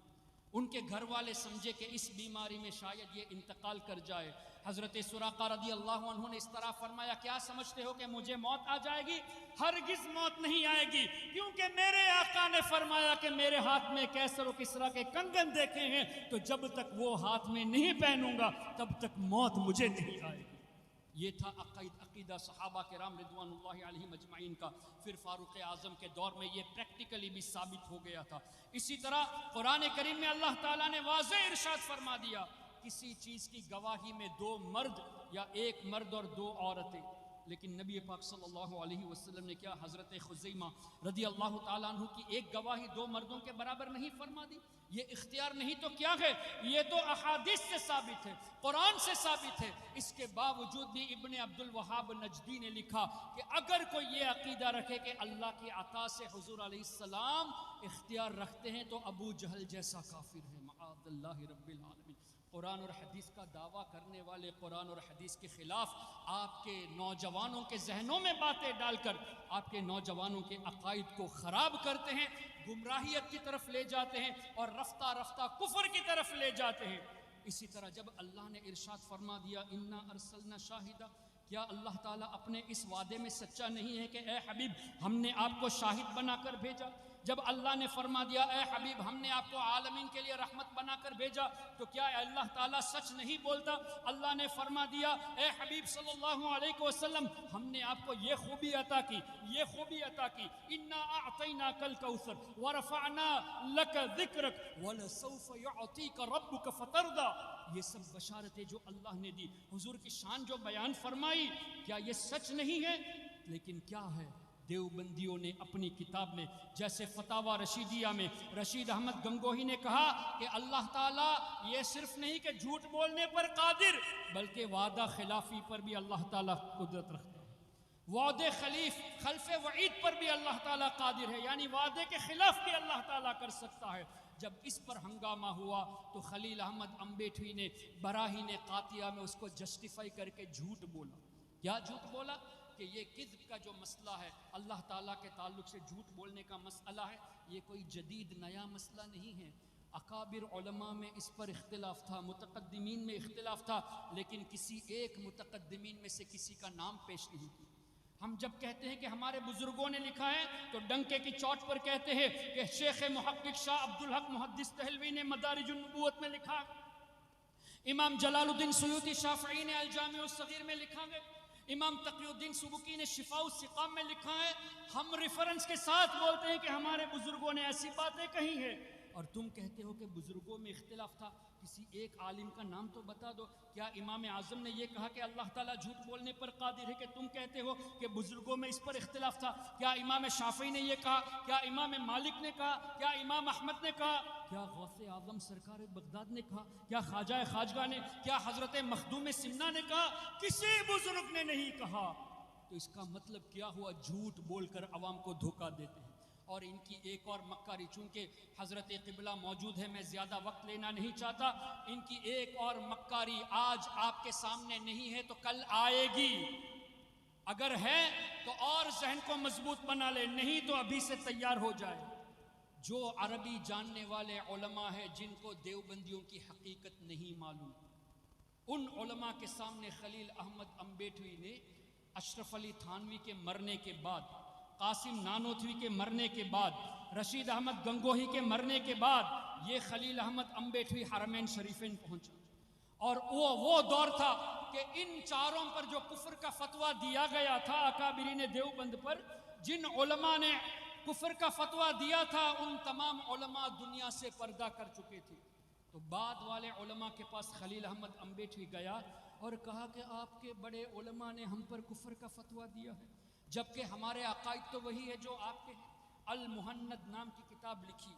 ان کے گھر والے سمجھے کہ اس بیماری میں شاید یہ انتقال کر جائے۔ حضرت سراقہ رضی اللہ عنہ نے اس طرح فرمایا کیا سمجھتے ہو کہ مجھے موت آ جائے گی؟ ہرگز موت نہیں آئے گی، کیونکہ میرے آقا نے فرمایا کہ میرے ہاتھ میں کیسر و کسریٰ کے کنگن دیکھے ہیں تو جب تک وہ ہاتھ میں نہیں پہنوں گا تب تک موت مجھے نہیں آئے گی۔ یہ تھا عقیدہ صحابہ کرام رضوان اللہ علیہم اجمعین کا۔ پھر فاروق اعظم کے دور میں یہ پریکٹیکلی بھی ثابت ہو گیا تھا۔ اسی طرح قرآن کریم میں اللہ تعالیٰ نے واضح ارشاد فرما دیا کسی چیز کی گواہی میں 2 مرد یا 1 مرد اور 2 عورتیں، لیکن نبی پاک صلی اللہ علیہ وسلم نے کیا حضرت خزیمہ رضی اللہ تعالیٰ عنہ کی ایک گواہی 2 مردوں کے برابر نہیں فرما دی؟ یہ اختیار نہیں تو کیا ہے؟ یہ تو احادیث سے ثابت ہے، قرآن سے ثابت ہے۔ اس کے باوجود بھی ابن عبد الوہاب نجدی نے لکھا کہ اگر کوئی یہ عقیدہ رکھے کہ اللہ کی عطا سے حضور علیہ السلام اختیار رکھتے ہیں تو ابو جہل جیسا کافر ہے، معاذ اللہ رب العالمین۔ قرآن اور حدیث کا دعویٰ کرنے والے قرآن اور حدیث کے خلاف آپ کے نوجوانوں کے ذہنوں میں باتیں ڈال کر آپ کے نوجوانوں کے عقائد کو خراب کرتے ہیں، گمراہیت کی طرف لے جاتے ہیں اور رفتہ رفتہ کفر کی طرف لے جاتے ہیں۔ اسی طرح جب اللہ نے ارشاد فرما دیا انا ارسلنا شاہدہ، کیا اللہ تعالیٰ اپنے اس وعدے میں سچا نہیں ہے کہ اے حبیب ہم نے آپ کو شاہد بنا کر بھیجا؟ جب اللہ نے فرما دیا اے حبیب ہم نے آپ کو عالمین کے لیے رحمت بنا کر بھیجا تو کیا اللہ تعالیٰ سچ نہیں بولتا؟ اللہ نے فرما دیا اے حبیب صلی اللہ علیہ وسلم ہم نے آپ کو یہ خوبی عطا کی، یہ خوبی عطا کی، انا اعطیناک الکوثر ورفعنا لک ذکرک ولسوف یعطیک ربک فترضی۔ یہ سب بشارتیں جو اللہ نے دی، حضور کی شان جو بیان فرمائی، کیا یہ سچ نہیں ہے؟ لیکن کیا ہے، دیوبندیوں نے اپنی کتاب میں جیسے فتاوی رشیدیہ میں رشید احمد گنگوہی نے کہا کہ اللہ تعالیٰ یہ صرف نہیں کہ جھوٹ بولنے پر قادر بلکہ وعدہ خلافی پر بھی اللہ تعالیٰ قدرت رکھتا ہے، وعدے خلف وعید پر بھی اللہ تعالیٰ قادر ہے، یعنی وعدے کے خلاف بھی اللہ تعالیٰ کر سکتا ہے۔ جب اس پر ہنگامہ ہوا تو خلیل احمد امبیٹوی نے براہین قاطعہ میں اس کو جسٹیفائی کر کے جھوٹ بولا۔ کیا جھوٹ بولا؟ کہ یہ کذب کا جو مسئلہ ہے، اللہ تعالیٰ کے تعلق سے جھوٹ بولنے کا مسئلہ ہے، یہ کوئی جدید نیا مسئلہ نہیں ہے۔ اکابر علماء میں اس پر اختلاف تھا، متقدمین میں اختلاف تھا، لیکن کسی ایک متقدمین میں سے کسی کا نام پیش نہیں کیا۔ ہم جب کہتے ہیں کہ ہمارے بزرگوں نے لکھا ہے تو ڈنکے کی چوٹ پر کہتے ہیں کہ شیخ محقق شاہ عبدالحق محدث دہلوی نے مدارج النبوت میں لکھا، امام جلال الدین سیوطی شافعی نے الجامع الصغیر میں لکھا ہے، امام تقی الدین سبکی نے شفاء السقام میں لکھا ہے۔ ہم ریفرنس کے ساتھ بولتے ہیں کہ ہمارے بزرگوں نے ایسی باتیں کہی ہیں، اور تم کہتے ہو کہ بزرگوں میں اختلاف تھا۔ کسی ایک عالم کا نام تو بتا دو۔ کیا امام اعظم نے یہ کہا کہ اللہ تعالیٰ جھوٹ بولنے پر قادر ہے کہ تم کہتے ہو کہ بزرگوں میں اس پر اختلاف تھا؟ کیا امام شافعی نے یہ کہا؟ کیا امام مالک نے کہا؟ کیا امام احمد نے کہا؟ کیا غوث اعظم سرکار بغداد نے کہا؟ کیا خواجہ خواجگاہ نے؟ کیا حضرت مخدوم سمنہ نے کہا؟ کسی بزرگ نے نہیں کہا۔ تو اس کا مطلب کیا ہوا؟ جھوٹ بول کر عوام کو دھوکہ دیتے ہیں۔ اور ان کی ایک اور مکاری، چونکہ حضرت قبلہ موجود ہے میں زیادہ وقت لینا نہیں چاہتا، ان کی ایک اور مکاری آج آپ کے سامنے نہیں ہے تو کل آئے گی۔ اگر ہے تو اور ذہن کو مضبوط بنا لے، نہیں تو ابھی سے تیار ہو جائے۔ جو عربی جاننے والے علماء ہیں جن کو دیوبندیوں کی حقیقت نہیں معلوم، ان علماء کے سامنے خلیل احمد امبیٹوی نے اشرف علی تھانوی کے مرنے کے بعد، قاسم نانوتوی کے مرنے کے بعد، رشید احمد گنگوہی کے مرنے کے بعد یہ خلیل احمد امبیٹوی حرمین شریفین پہنچا، اور وہ دور تھا کہ ان چاروں پر جو کفر کا فتویٰ دیا گیا تھا اکابرین دیوبند پر، جن علماء نے کفر کا فتویٰ دیا تھا ان تمام علماء دنیا سے پردہ کر چکے تھے۔ تو بعد والے علماء کے پاس خلیل احمد امبیٹوی گیا اور کہا کہ آپ کے بڑے علماء نے ہم پر کفر کا فتویٰ دیا ہے، جبکہ ہمارے عقائد تو وہی ہے جو آپ کے ہیں۔ المحند نام کی کتاب لکھی،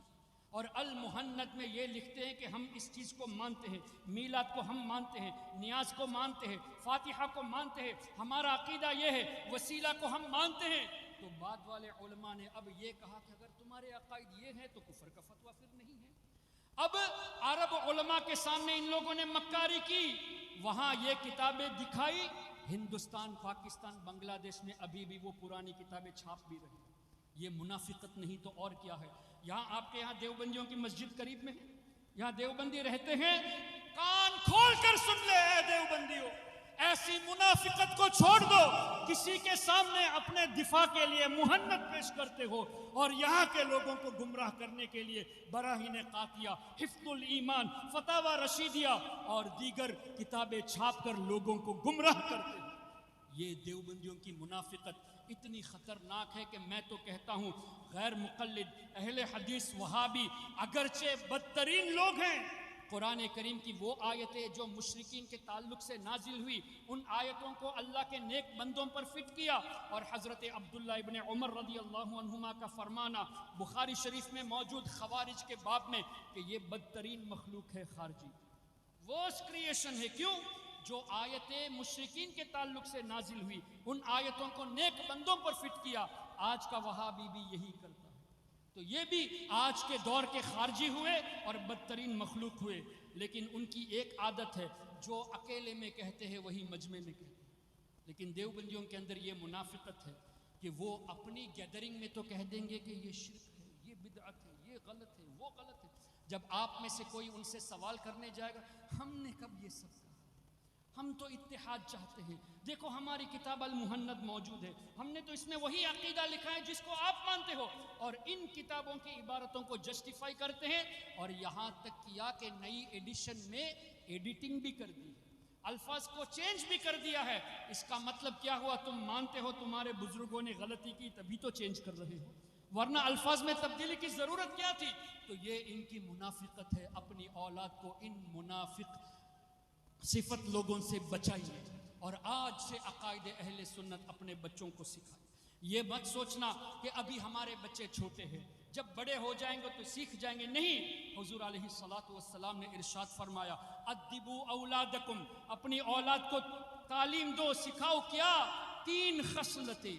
اور المحند میں یہ لکھتے ہیں کہ ہم اس چیز کو مانتے ہیں، میلاد کو ہم مانتے ہیں، نیاز کو مانتے ہیں، فاتحہ کو مانتے ہیں، ہمارا عقیدہ یہ ہے، وسیلہ کو ہم مانتے ہیں۔ تو بعد والے علماء نے اب یہ کہا کہ اگر تمہارے عقائد یہ ہیں تو کفر کا فتویٰ پھر نہیں ہے۔ اب عرب علماء کے سامنے ان لوگوں نے مکاری کی، وہاں یہ کتابیں دکھائی، ہندوستان، پاکستان، بنگلہ دیش میں ابھی بھی وہ پرانی کتابیں چھاپ بھی رہی ہیں۔ یہ منافقت نہیں تو اور کیا ہے؟ یہاں آپ کے یہاں دیوبندیوں کی مسجد قریب میں ہے، یہاں دیوبندی رہتے ہیں، کان کھول کر سن لے اے دیوبندیوں، ایسی منافقت کو چھوڑ دو۔ کسی کے سامنے اپنے دفاع کے لیے محنت پیش کرتے ہو اور یہاں کے لوگوں کو گمراہ کرنے کے لیے براہین قاطعہ، حفظ الایمان، فتاوی رشیدیہ اور دیگر کتابیں چھاپ کر لوگوں کو گمراہ کرتے ہو۔ یہ دیوبندیوں کی منافقت اتنی خطرناک ہے کہ میں تو کہتا ہوں غیر مقلد اہل حدیث وہابی اگرچہ بدترین لوگ ہیں، قرآن کریم کی وہ آیتیں جو مشرکین کے تعلق سے نازل ہوئی، ان آیتوں کو اللہ کے نیک بندوں پر فٹ کیا، اور حضرت عبداللہ ابن عمر رضی اللہ عنہما کا فرمانا بخاری شریف میں موجود خوارج کے باب میں کہ یہ بدترین مخلوق ہے خارجی، ورسٹ کریشن ہے۔ کیوں؟ جو آیتیں مشرکین کے تعلق سے نازل ہوئی ان آیتوں کو نیک بندوں پر فٹ کیا۔ آج کا وہابی بھی یہی کرتا ہے، تو یہ بھی آج کے دور کے خارجی ہوئے اور بدترین مخلوق ہوئے، لیکن ان کی ایک عادت ہے، جو اکیلے میں کہتے ہیں وہی مجمع میں کہتے ہیں۔ لیکن دیوبندیوں کے اندر یہ منافقت ہے کہ وہ اپنی گیدرنگ میں تو کہہ دیں گے کہ یہ شرک ہے، یہ بدعت ہے، یہ غلط ہے، وہ غلط ہے۔ جب آپ میں سے کوئی ان سے سوال کرنے جائے گا، ہم نے کب یہ سب کہا؟ ہم تو اتحاد چاہتے ہیں، دیکھو ہماری کتاب المحند موجود ہے، ہم نے تو اس میں وہی عقیدہ لکھا ہے جس کو آپ مانتے ہو، اور ان کتابوں کی عبارتوں کو جسٹیفائی کرتے ہیں، اور یہاں تک کیا کہ نئی ایڈیشن میں ایڈیٹنگ بھی کر دی ہے، الفاظ کو چینج بھی کر دیا ہے۔ اس کا مطلب کیا ہوا؟ تم مانتے ہو تمہارے بزرگوں نے غلطی کی تبھی تو چینج کر رہے ہو، ورنہ الفاظ میں تبدیلی کی ضرورت کیا تھی؟ تو یہ ان کی منافقت ہے۔ اپنی اولاد کو ان منافق صفت لوگوں سے بچائیے، اور آج سے عقائد اہل سنت اپنے بچوں کو سکھائیں۔ یہ مت سوچنا کہ ابھی ہمارے بچے چھوٹے ہیں، جب بڑے ہو جائیں گے تو سیکھ جائیں گے، نہیں۔ حضور علیہ الصلوۃ والسلام نے ارشاد فرمایا، ادبوا اولادکم، اپنی اولاد کو تعلیم دو، سکھاؤ کیا؟ 3 خصلتیں۔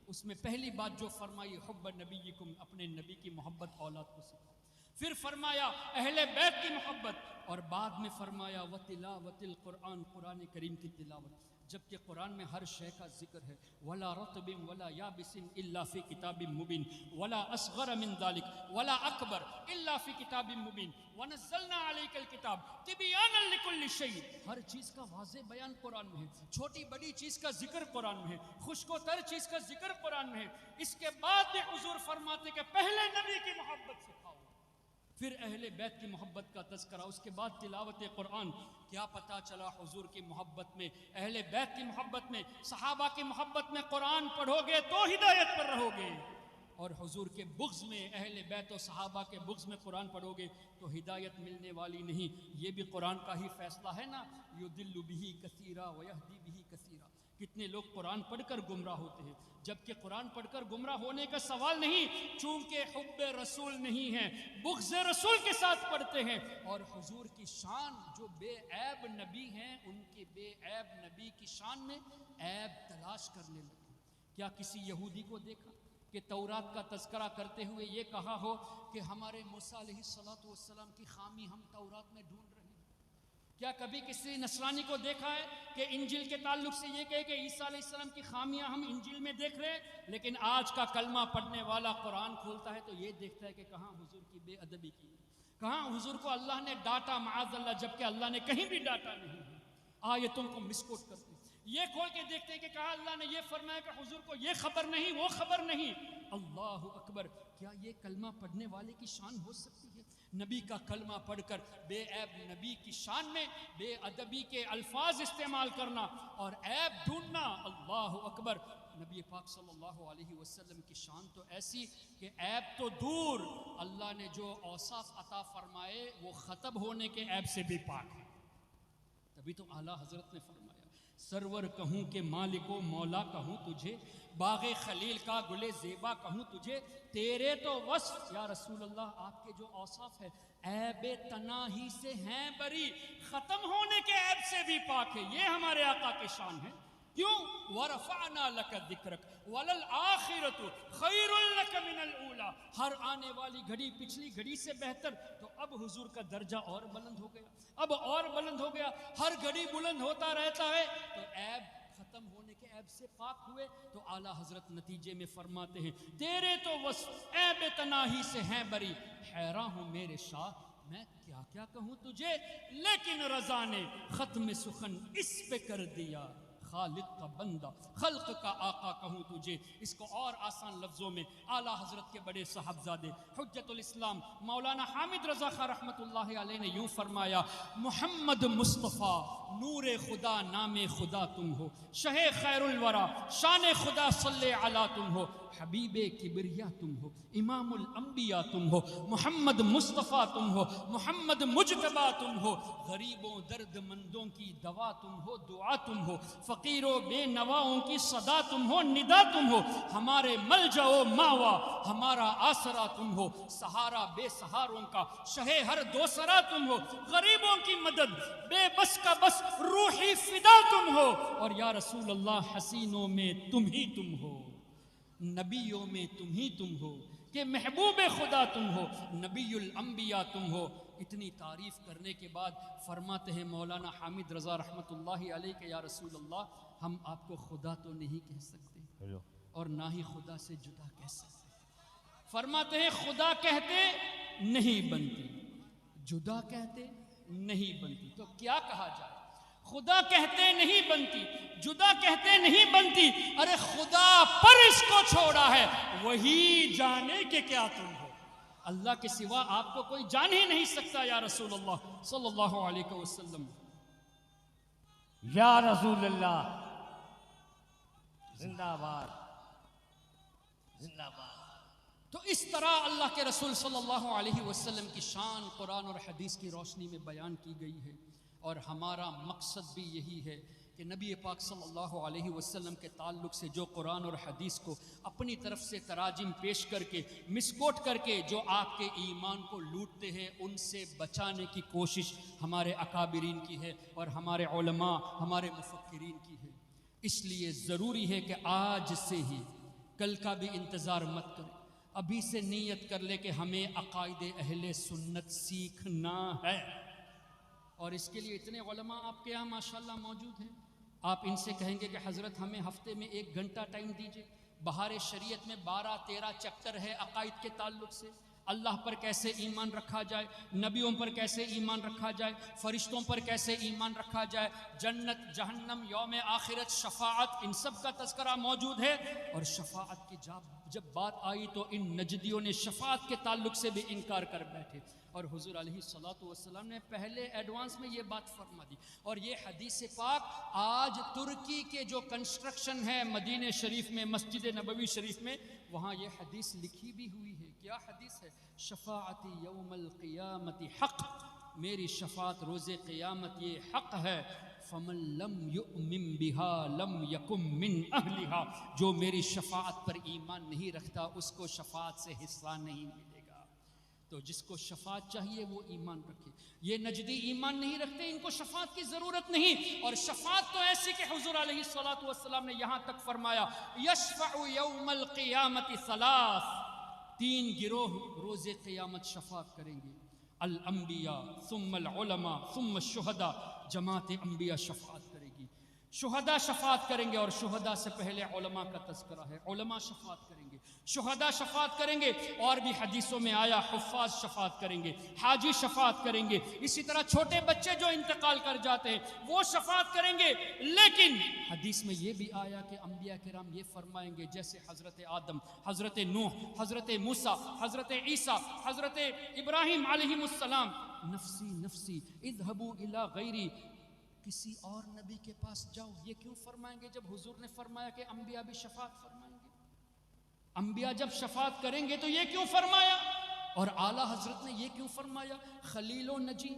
اس میں پہلی بات جو فرمائی، حب نبیکم، اپنے نبی کی محبت اولاد کو سکھاؤ۔ پھر فرمایا اہل بیت کی محبت، اور بعد میں فرمایا وَتِلَاوَتِ الْقُرْآنِ قرآن کریم کی تلاوت، جبکہ قرآن میں ہر شے کا ذکر ہے. وَلَا رَطْبٍ وَلَا يَابِسٍ إِلَّا فِي كِتَابٍ مُبِينٍ وَلَا أَصْغَرَ مِنْ ذَلِكَ وَلَا أَكْبَرَ إِلَّا فِي كِتَابٍ مُبِينٍ وَنَزَّلْنَا عَلَيْكَ الْكِتَابَ تِبْيَانًا لِكُلِّ شَيْءٍ. ہر چیز کا واضح بیان قرآن میں ہے، چھوٹی بڑی چیز کا ذکر قرآن میں ہے، خشک و تر چیز کا ذکر قرآن میں ہے. اس کے بعد بھی حضور فرماتے کہ پہلے نبی کی محبت سکھاؤ، پھر اہل بیت کی محبت کا تذکرہ، اس کے بعد تلاوت قرآن. کیا پتہ چلا حضور کی محبت میں، اہل بیت کی محبت میں، صحابہ کی محبت میں قرآن پڑھو گے تو ہدایت پر رہو گے، اور حضور کے بغض میں، اہل بیت و صحابہ کے بغض میں قرآن پڑھو گے تو ہدایت ملنے والی نہیں. یہ بھی قرآن کا ہی فیصلہ ہے نا، یضل بہ کثیرا ویہدی بہ کثیرا. کتنے لوگ قرآن پڑھ کر گمراہ ہوتے ہیں، جبکہ قرآن پڑھ کر گمراہ ہونے کا سوال نہیں، چونکہ حب رسول نہیں ہے، بغض رسول کے ساتھ پڑھتے ہیں. اور حضور کی شان، جو بے عیب نبی ہیں، ان کے بے عیب نبی کی شان میں عیب تلاش کرنے لگے. کیا کسی یہودی کو دیکھا کہ تورات کا تذکرہ کرتے ہوئے یہ کہا ہو کہ ہمارے موسیٰ علیہ السلام کی خامی ہم تورات میں ڈھونڈ رہے ہیں؟ کیا کبھی کسی نصرانی کو دیکھا ہے کہ انجیل کے تعلق سے یہ کہے کہ عیسیٰ علیہ السلام کی خامیاں ہم انجیل میں دیکھ رہے ہیں؟ لیکن آج کا کلمہ پڑھنے والا قرآن کھولتا ہے تو یہ دیکھتا ہے کہ کہاں حضور کی بے ادبی کی، کہاں حضور کو اللہ نے ڈانٹا معاذ اللہ، جبکہ اللہ نے کہیں بھی ڈانٹا نہیں ہے. آیتوں کو مسکوٹ کرتے ہیں. یہ کھول کے دیکھتے ہیں کہ کہا اللہ نے یہ فرمایا کہ حضور کو یہ خبر نہیں، وہ خبر نہیں. اللہ اکبر. کیا یہ کلمہ پڑھنے والے کی شان ہو سکتی ہے؟ نبی کا کلمہ پڑھ کر بے عیب نبی کی شان میں بے ادبی کے الفاظ استعمال کرنا اور عیب ڈھونڈنا. اللہ اکبر. نبی پاک صلی اللہ علیہ وسلم کی شان تو ایسی کہ عیب تو دور، اللہ نے جو اوصاف عطا فرمائے وہ ختم ہونے کے عیب سے بھی پاک ہے. تبھی تو اعلیٰ حضرت نے فرمایا سرور کہوں کہ مالک و مولا کہوں تجھے، باغ خلیل کا گل زیبا کہوں تجھے، تیرے تو وصف یا رسول اللہ آپ کے جو اوصاف ہے عیب تناہی سے ہیں بری، ختم ہونے کے عیب سے بھی پاک ہے. یہ ہمارے آقا کی شان ہے. کیوں؟ وَرَفَعْنَا لَكَ ذِكْرَكَ وَلَلْآخِرَةُ خَيْرٌ لَكَ مِنَ الْأُولَى. ہر آنے والی گھڑی پچھلی گھڑی سے بہتر. تو اب حضور کا درجہ اور بلند ہو گیا، اب اور بلند ہو گیا. ہر گھڑی بلند ہوتا رہتا ہے تو عیب ختم ہونے کے عیب سے پاک ہوئے. تو اعلیٰ حضرت نتیجے میں فرماتے ہیں تیرے تو وصف عیب تناہی سے ہیں بری، حیراں ہوں میرے شاہ میں کیا کیا کہوں تجھے، لیکن رضا نے ختم سخن اس پہ کر دیا، خالق کا بندہ خلق کا آقا کہوں تجھے. اس کو اور آسان لفظوں میں اعلیٰ حضرت کے بڑے صاحبزادے حجت الاسلام مولانا حامد رضا خان رحمۃ اللہ علیہ نے یوں فرمایا محمد مصطفیٰ نور خدا نام خدا تم ہو، شہ خیر الورا شان خدا صلی علی تم ہو، حبیب کبریا تم ہو، امام الانبیاء تم ہو، محمد مصطفیٰ تم ہو، محمد مجتبیٰ تم ہو، غریبوں درد مندوں کی دوا تم ہو، دعا تم ہو، فقیروں بے نواؤں کی صدا تم ہو، ندا تم ہو، ہمارے ملجا و ماوا ہمارا آسرا تم ہو، سہارا بے سہاروں کا شہ ہر دوسرا تم ہو، غریبوں کی مدد بے بس کا بس روحی فدا تم ہو. اور یا رسول اللہ حسینوں میں تم ہی تم ہو، نبیوں میں تم ہی تم ہو، کہ محبوب خدا تم ہو، نبی الانبیاء تم ہو. اتنی تعریف کرنے کے بعد فرماتے ہیں مولانا حامد رضا رحمۃ اللہ علیہ کہ یا رسول اللہ ہم آپ کو خدا تو نہیں کہہ سکتے اور نہ ہی خدا سے جدا کہہ سکتے. فرماتے ہیں خدا کہتے نہیں بنتی، جدا کہتے نہیں بنتی. تو کیا کہا جائے؟ خدا کہتے نہیں بنتی، جدا کہتے نہیں بنتی. ارے خدا پر اس کو چھوڑا ہے، وہی جانے کہ کیا تم ہو. اللہ کے سوا آپ کو کوئی جان ہی نہیں سکتا یا رسول اللہ صلی اللہ علیہ وسلم. یا رسول اللہ زندہ باد زندہ باد. تو اس طرح اللہ کے رسول صلی اللہ علیہ وسلم کی شان قرآن اور حدیث کی روشنی میں بیان کی گئی ہے. اور ہمارا مقصد بھی یہی ہے کہ نبی پاک صلی اللہ علیہ وسلم کے تعلق سے جو قرآن اور حدیث کو اپنی طرف سے تراجم پیش کر کے مسکوٹ کر کے جو آپ کے ایمان کو لوٹتے ہیں ان سے بچانے کی کوشش ہمارے اکابرین کی ہے اور ہمارے علماء ہمارے مفکرین کی ہے. اس لیے ضروری ہے کہ آج سے ہی، کل کا بھی انتظار مت کریں، ابھی سے نیت کر لے کہ ہمیں عقائد اہل سنت سیکھنا ہے. اور اس کے لیے اتنے علماء آپ کے یہاں ماشاءاللہ موجود ہیں. آپ ان سے کہیں گے کہ حضرت ہمیں ہفتے میں 1 گھنٹہ ٹائم دیجیے. بہار شریعت میں 12-13 چیپٹر ہے عقائد کے تعلق سے. اللہ پر کیسے ایمان رکھا جائے, نبیوں پر کیسے ایمان رکھا جائے, فرشتوں پر کیسے ایمان رکھا جائے, جنت جہنم یوم آخرت شفاعت, ان سب کا تذکرہ موجود ہے. اور شفاعت کی جب بات آئی تو ان نجدیوں نے شفاعت کے تعلق سے بھی انکار کر بیٹھے. اور حضور علیہ الصلوۃ والسلام نے پہلے ایڈوانس میں یہ بات فرما دی. اور یہ حدیث پاک آج ترکی کے جو کنسٹرکشن ہے مدینہ شریف میں, مسجد نبوی شریف میں, وہاں یہ حدیث لکھی بھی ہوئی ہے. کیا حدیث ہے؟ شفاعتی یوم القیامت حق, میری شفاعت روز قیامت یہ حق ہے. فمن لم یؤمن بها لم یکن من اہلها, جو میری شفاعت پر ایمان نہیں رکھتا اس کو شفاعت سے حصہ نہیں ملے گا. تو جس کو شفاعت چاہیے وہ ایمان رکھے. یہ نجدی ایمان نہیں رکھتے, ان کو شفاعت کی ضرورت نہیں. اور شفاعت تو ایسی کہ حضور علیہ الصلوۃ والسلام نے یہاں تک فرمایا یشفع یوم القیامت 3, 3 گروہ روز قیامت شفاعت کریں گے. الانبیاء ثم العلماء ثم الشہداء. جماعت انبیاء شفاعت کرے گی, شہداء شفاعت کریں گے. اور شہداء سے پہلے علماء کا تذکرہ ہے, علماء شفاعت کریں گے, شہداء شفاعت کریں گے. اور بھی حدیثوں میں آیا حفاظ شفاعت کریں گے, حاجی شفاعت کریں گے. اسی طرح چھوٹے بچے جو انتقال کر جاتے ہیں وہ شفاعت کریں گے. لیکن حدیث میں یہ بھی آیا کہ انبیاء کرام یہ فرمائیں گے جیسے حضرت آدم, حضرت نوح, حضرت موسیٰ, حضرت عیسیٰ, حضرت ابراہیم علیہ السلام, نفسی نفسی اذهبوا الی غیری, کسی اور نبی کے پاس جاؤ. یہ کیوں فرمائیں گے جب حضور نے فرمایا کہ انبیاء بھی شفاعت فرمائیں گے؟ انبیاء جب شفاعت کریں گے تو یہ کیوں فرمایا؟ اور اعلیٰ حضرت نے یہ کیوں فرمایا؟ خلیل و نجی,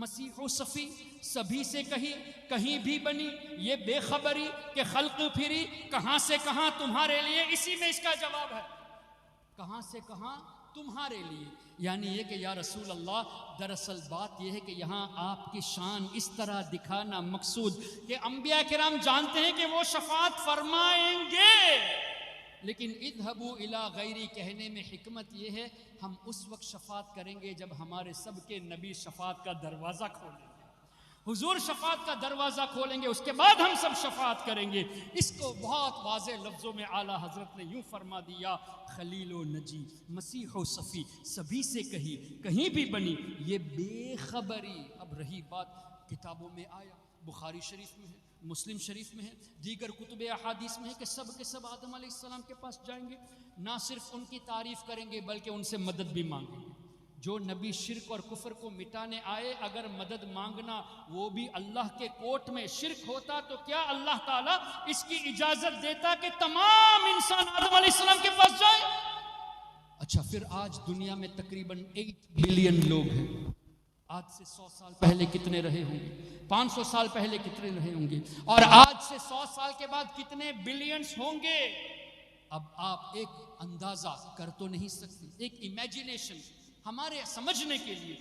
مسیح و صفی, سبھی سے کہیں بھی بنی, یہ بے خبری کہ خلق پھری کہاں سے کہاں تمہارے لیے. اسی میں اس کا جواب ہے, کہاں سے کہاں تمہارے لیے. یعنی یہ کہ یا رسول اللہ, دراصل بات یہ ہے کہ یہاں آپ کی شان اس طرح دکھانا مقصود کہ انبیاء کرام جانتے ہیں کہ وہ شفاعت فرمائیں گے, لیکن اذهبوا الی غیری کہنے میں حکمت یہ ہے ہم اس وقت شفاعت کریں گے جب ہمارے سب کے نبی شفاعت کا دروازہ کھولیں گے. حضور شفاعت کا دروازہ کھولیں گے, اس کے بعد ہم سب شفاعت کریں گے. اس کو بہت واضح لفظوں میں اعلیٰ حضرت نے یوں فرما دیا, خلیل و نجی, مسیح و صفی, سبھی سے کہیں بھی بنی, یہ بے خبری. اب رہی بات, کتابوں میں آیا, بخاری شریف میں ہے, مسلم شریف میں ہے, دیگر کتب احادیث میں ہے کہ سب کے سب آدم علیہ السلام کے پاس جائیں گے. نہ صرف ان کی تعریف کریں گے بلکہ ان سے مدد بھی مانگیں گے. جو نبی شرک اور کفر کو مٹانے آئے, اگر مدد مانگنا وہ بھی اللہ کے کوٹ میں شرک ہوتا تو کیا اللہ تعالیٰ اس کی اجازت دیتا کہ تمام انسان آدم علیہ السلام کے پاس جائے؟ اچھا, پھر آج دنیا میں تقریباً 8 بلین لوگ ہیں. آج سے 100 سال پہلے کتنے رہے ہوں گے, 500 سال پہلے کتنے رہے ہوں گے, اور آج سے 100 سال کے بعد کتنے بلینز ہوں گے؟ اب آپ ایک اندازہ کر تو نہیں سکتے, ایک امیجنیشن ہمارے سمجھنے کے لیے.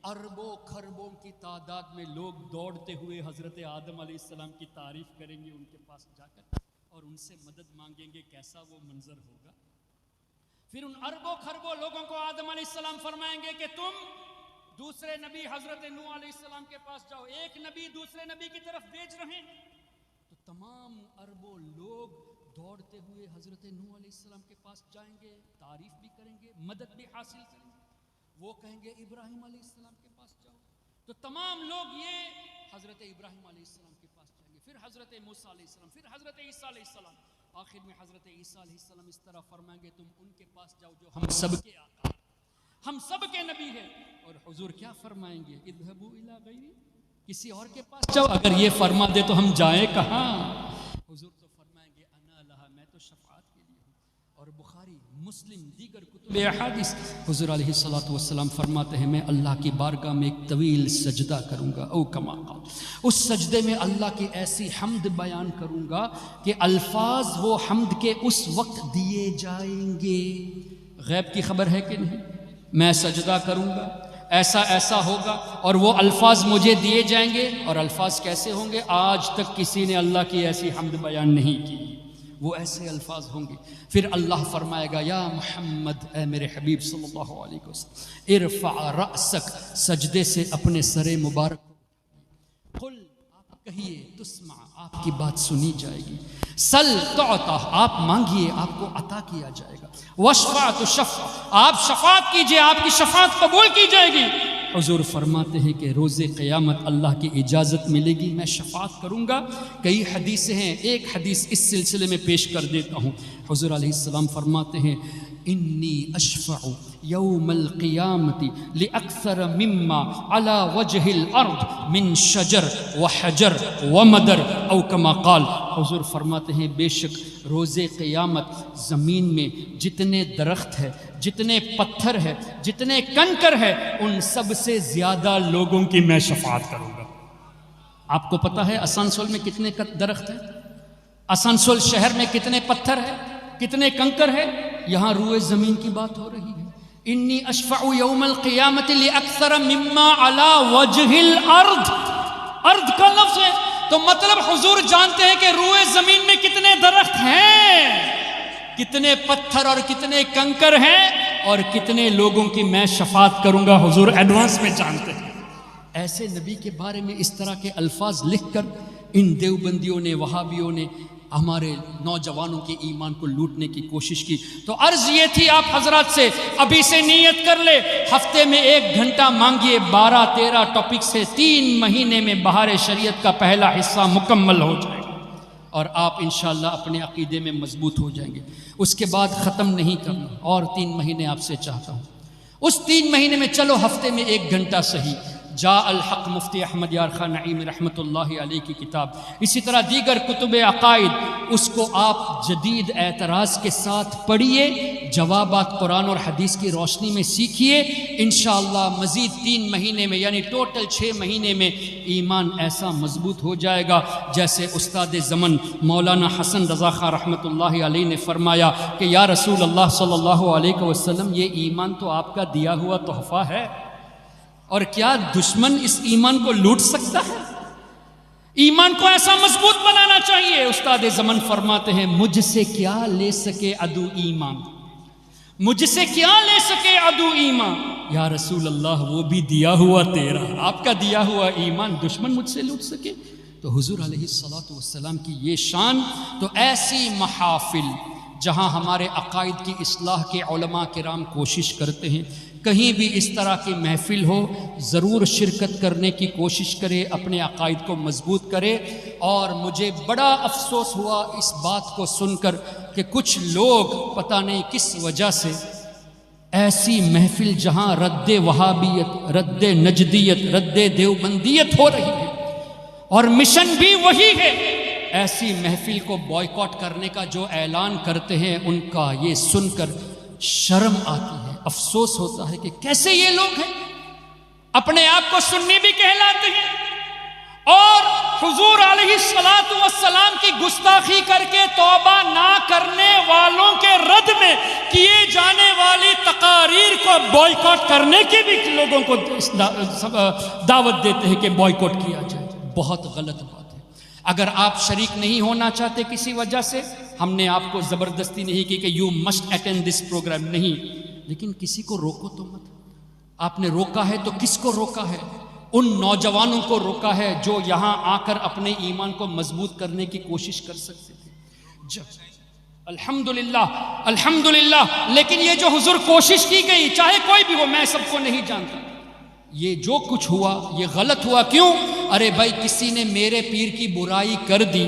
اربوں کھربوں کی تعداد میں لوگ دوڑتے ہوئے حضرت آدم علیہ السلام کی تعریف کریں گے ان کے پاس جا کر اور ان سے مدد مانگیں گے. کیسا وہ منظر ہوگا؟ پھر ان اربوں کھربوں لوگوں کو آدم علیہ السلام فرمائیں گے کہ تم دوسرے نبی حضرت نوح علیہ السلام کے پاس جاؤ. ایک نبی دوسرے نبی کی طرف بھیج رہے ہیں تو تمام اربوں لوگ دوڑتے ہوئے حضرت نوح علیہ السلام کے پاس جائیں گے, تعریف بھی کریں گے, مدد بھی حاصل کریں گے. وہ کہیں گے ابراہیم علیہ السلام کے پاس جاؤ, تو تمام لوگ یہ حضرت ابراہیم علیہ السلام کے پاس جائیں گے. پھر حضرت موسیٰ علیہ السلام, پھر حضرت عیسیٰ علیہ السلام. آخر میں حضرت عیسیٰ علیہ السلام اس طرح فرمائیں گے تم ان کے پاس جاؤ جو ہم سب کے آقا, ہم سب کے نبی ہیں. اور حضور کیا فرمائیں گے؟ اذهبوا الی غیری, کسی اور کے پاس جاؤ. اگر یہ فرما دے تو ہم جائیں کہاں؟ حضور تو فرمائیں گے انا لہا, میں تو شفاعت کے لیے ہوں. اور بخاری, مسلم, دیگر کتب احادیث حضور علیہ الصلوۃ والسلام فرماتے ہیں میں اللہ کی بارگاہ میں ایک طویل سجدہ کروں گا, او کما قال, اس سجدے میں اللہ کی ایسی حمد بیان کروں گا کہ الفاظ وہ حمد کے اس وقت دیے جائیں گے. غیب کی خبر ہے کہ نہیں؟ میں سجدہ کروں گا, ایسا ایسا ہوگا, اور وہ الفاظ مجھے دیے جائیں گے. اور الفاظ کیسے ہوں گے؟ آج تک کسی نے اللہ کی ایسی حمد بیان نہیں کی, وہ ایسے الفاظ ہوں گے. پھر اللہ فرمائے گا یا محمد, اے میرے حبیب صلی اللہ علیہ وسلم, ارفع رأسک, سجدے سے اپنے سر مبارک کو, قل آپ کہیے تسمع آپ کی بات سنی جائے گی، سل تعطا آپ مانگیے آپ کو عطا کیا جائے گا، واشفع تشفع آپ شفاعت کیجئے آپ کی شفاعت قبول کی جائے گی۔ حضور فرماتے ہیں کہ روز قیامت اللہ کی اجازت ملے گی میں شفاعت کروں گا۔ کئی حدیثیں ہیں، ایک حدیث اس سلسلے میں پیش کر دیتا ہوں۔ حضور علیہ السلام فرماتے ہیں انی اشفع یوم القیامت لاکثر مما علی وجہ الارض من شجر وحجر ومدر او کما قال۔ حضور فرماتے ہیں بے شک روز قیامت زمین میں جتنے درخت ہے، جتنے پتھر ہے، جتنے کنکر ہے، ان سب سے زیادہ لوگوں کی میں شفاعت کروں گا۔ آپ کو پتہ ہے آسنسول میں کتنے درخت ہیں؟ آسنسول شہر میں کتنے پتھر ہے، کتنے کنکر ہے؟ یہاں روئے زمین کی بات ہو رہی ہے۔ انی اشفع یوم القیامت لاکثر مما علی وجہ الارض، ارض کا لفظ ہے تو مطلب حضور جانتے ہیں کہ روئے زمین میں کتنے درخت ہیں، کتنے پتھر اور کتنے کنکر ہیں، اور کتنے لوگوں کی میں شفاعت کروں گا، حضور ایڈوانس میں جانتے ہیں۔ ایسے نبی کے بارے میں اس طرح کے الفاظ لکھ کر ان دیوبندیوں نے، وہابیوں نے ہمارے نوجوانوں کے ایمان کو لوٹنے کی کوشش کی۔ تو عرض یہ تھی آپ حضرات سے، ابھی سے نیت کر لے، ہفتے میں 1 گھنٹہ مانگیے، 12-13 ٹاپک سے 3 مہینے میں بہار شریعت کا پہلا حصہ مکمل ہو جائے گا، اور آپ انشاءاللہ اپنے عقیدے میں مضبوط ہو جائیں گے۔ اس کے بعد ختم نہیں کرنا، اور 3 مہینے آپ سے چاہتا ہوں۔ اس 3 مہینے میں چلو ہفتے میں 1 گھنٹہ صحیح، جاء الحق مفتی احمد یار خان نعیم رحمۃ اللہ علیہ کی کتاب، اسی طرح دیگر کتب عقائد، اس کو آپ جدید اعتراض کے ساتھ پڑھیے، جوابات قرآن اور حدیث کی روشنی میں سیکھیے۔ انشاءاللہ مزید 3 مہینے میں یعنی ٹوٹل 6 مہینے میں ایمان ایسا مضبوط ہو جائے گا جیسے استاد زمن مولانا حسن رضا خان رحمۃ اللہ علیہ نے فرمایا کہ یا رسول اللہ صلی اللہ علیہ وسلم یہ ایمان تو آپ کا دیا ہوا تحفہ ہے، اور کیا دشمن اس ایمان کو لوٹ سکتا ہے؟ ایمان کو ایسا مضبوط بنانا چاہیے۔ استاد زمن فرماتے ہیں مجھ سے کیا لے سکے عدو ایمان، مجھ سے کیا لے سکے عدو ایمان، یا رسول اللہ وہ بھی دیا ہوا تیرا، آپ کا دیا ہوا ایمان دشمن مجھ سے لوٹ سکے؟ تو حضور علیہ الصلوۃ والسلام کی یہ شان۔ تو ایسی محافل جہاں ہمارے عقائد کی اصلاح کے علماء کرام کوشش کرتے ہیں، کہیں بھی اس طرح کی محفل ہو ضرور شرکت کرنے کی کوشش کرے، اپنے عقائد کو مضبوط کرے۔ اور مجھے بڑا افسوس ہوا اس بات کو سن کر کہ کچھ لوگ پتہ نہیں کس وجہ سے ایسی محفل جہاں رد وہابیت، رد نجدیت، رد دیوبندیت ہو رہی ہے اور مشن بھی وہی ہے، ایسی محفل کو بائیکاٹ کرنے کا جو اعلان کرتے ہیں ان کا یہ سن کر شرم آتی ہے، افسوس ہوتا ہے کہ کیسے یہ لوگ ہیں، اپنے آپ کو سنی بھی کہلاتے ہیں، اور حضور علیہ السلام کی گستاخی کر کے توبہ نہ کرنے والوں کے رد میں کیے جانے والی تقاریر کو بائیکاٹ کرنے کی بھی لوگوں کو دعوت دیتے ہیں کہ بائیکاٹ کیا جائے۔ بہت غلط بات ہے۔ اگر آپ شریک نہیں ہونا چاہتے کسی وجہ سے، ہم نے آپ کو زبردستی نہیں کی کہ you must attend this programme, نہیں، لیکن کسی کو روکو تو مت۔ آپ نے روکا ہے تو کس کو روکا ہے؟ ان نوجوانوں کو روکا ہے جو یہاں آ کر اپنے ایمان کو مضبوط کرنے کی کوشش کر سکتے تھے۔ الحمدللہ الحمدللہ، لیکن یہ جو حضور کوشش کی گئی، چاہے کوئی بھی ہو، میں سب کو نہیں جانتا، یہ جو کچھ ہوا یہ غلط ہوا۔ کیوں؟ ارے بھائی کسی نے میرے پیر کی برائی کر دی،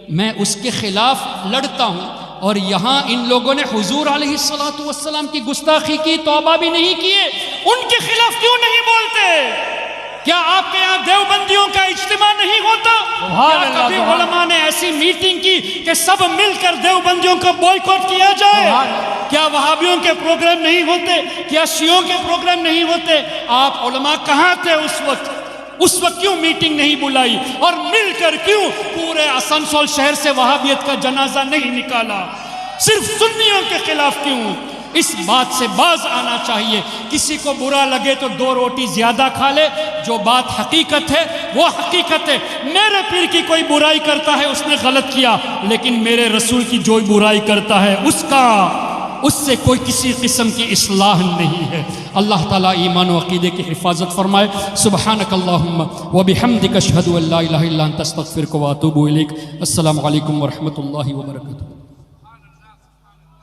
میں اس کے خلاف لڑتا ہوں، اور یہاں ان لوگوں نے حضور علیہ السلام کی گستاخی کی، توبہ بھی نہیں کیے، ان کے خلاف کیوں نہیں بولتے؟ کیا آپ کے یہاں دیوبندیوں کا اجتماع نہیں ہوتا؟ کیا کبھی علماء نے ایسی میٹنگ کی کہ سب مل کر دیوبندیوں کا بائیکاٹ کیا جائے؟ کیا وہابیوں کے پروگرام نہیں ہوتے؟ کیا شیعوں کے پروگرام نہیں ہوتے؟ آپ علماء کہاں تھے اس وقت؟ اس وقت کیوں میٹنگ نہیں بلائی؟ اور مل کر کیوں پورے آسنسول شہر سے وہابیت کا جنازہ نہیں نکالا؟ صرف سنیوں کے خلاف کیوں؟ اس بات سے باز آنا چاہیے۔ کسی کو برا لگے تو 2 روٹی زیادہ کھا لے، جو بات حقیقت ہے وہ حقیقت ہے۔ میرے پیر کی کوئی برائی کرتا ہے اس نے غلط کیا، لیکن میرے رسول کی جو برائی کرتا ہے اس کا اس سے کوئی کسی قسم کی اصلاح نہیں ہے۔ اللہ تعالیٰ ایمان و عقیدے کی حفاظت فرمائے۔ سبحانک اللہم و بحمدک اشہد ان لا الہ الا انت استغفرک و اتوب الیک۔ السلام علیکم ورحمۃ اللہ وبرکاتہ۔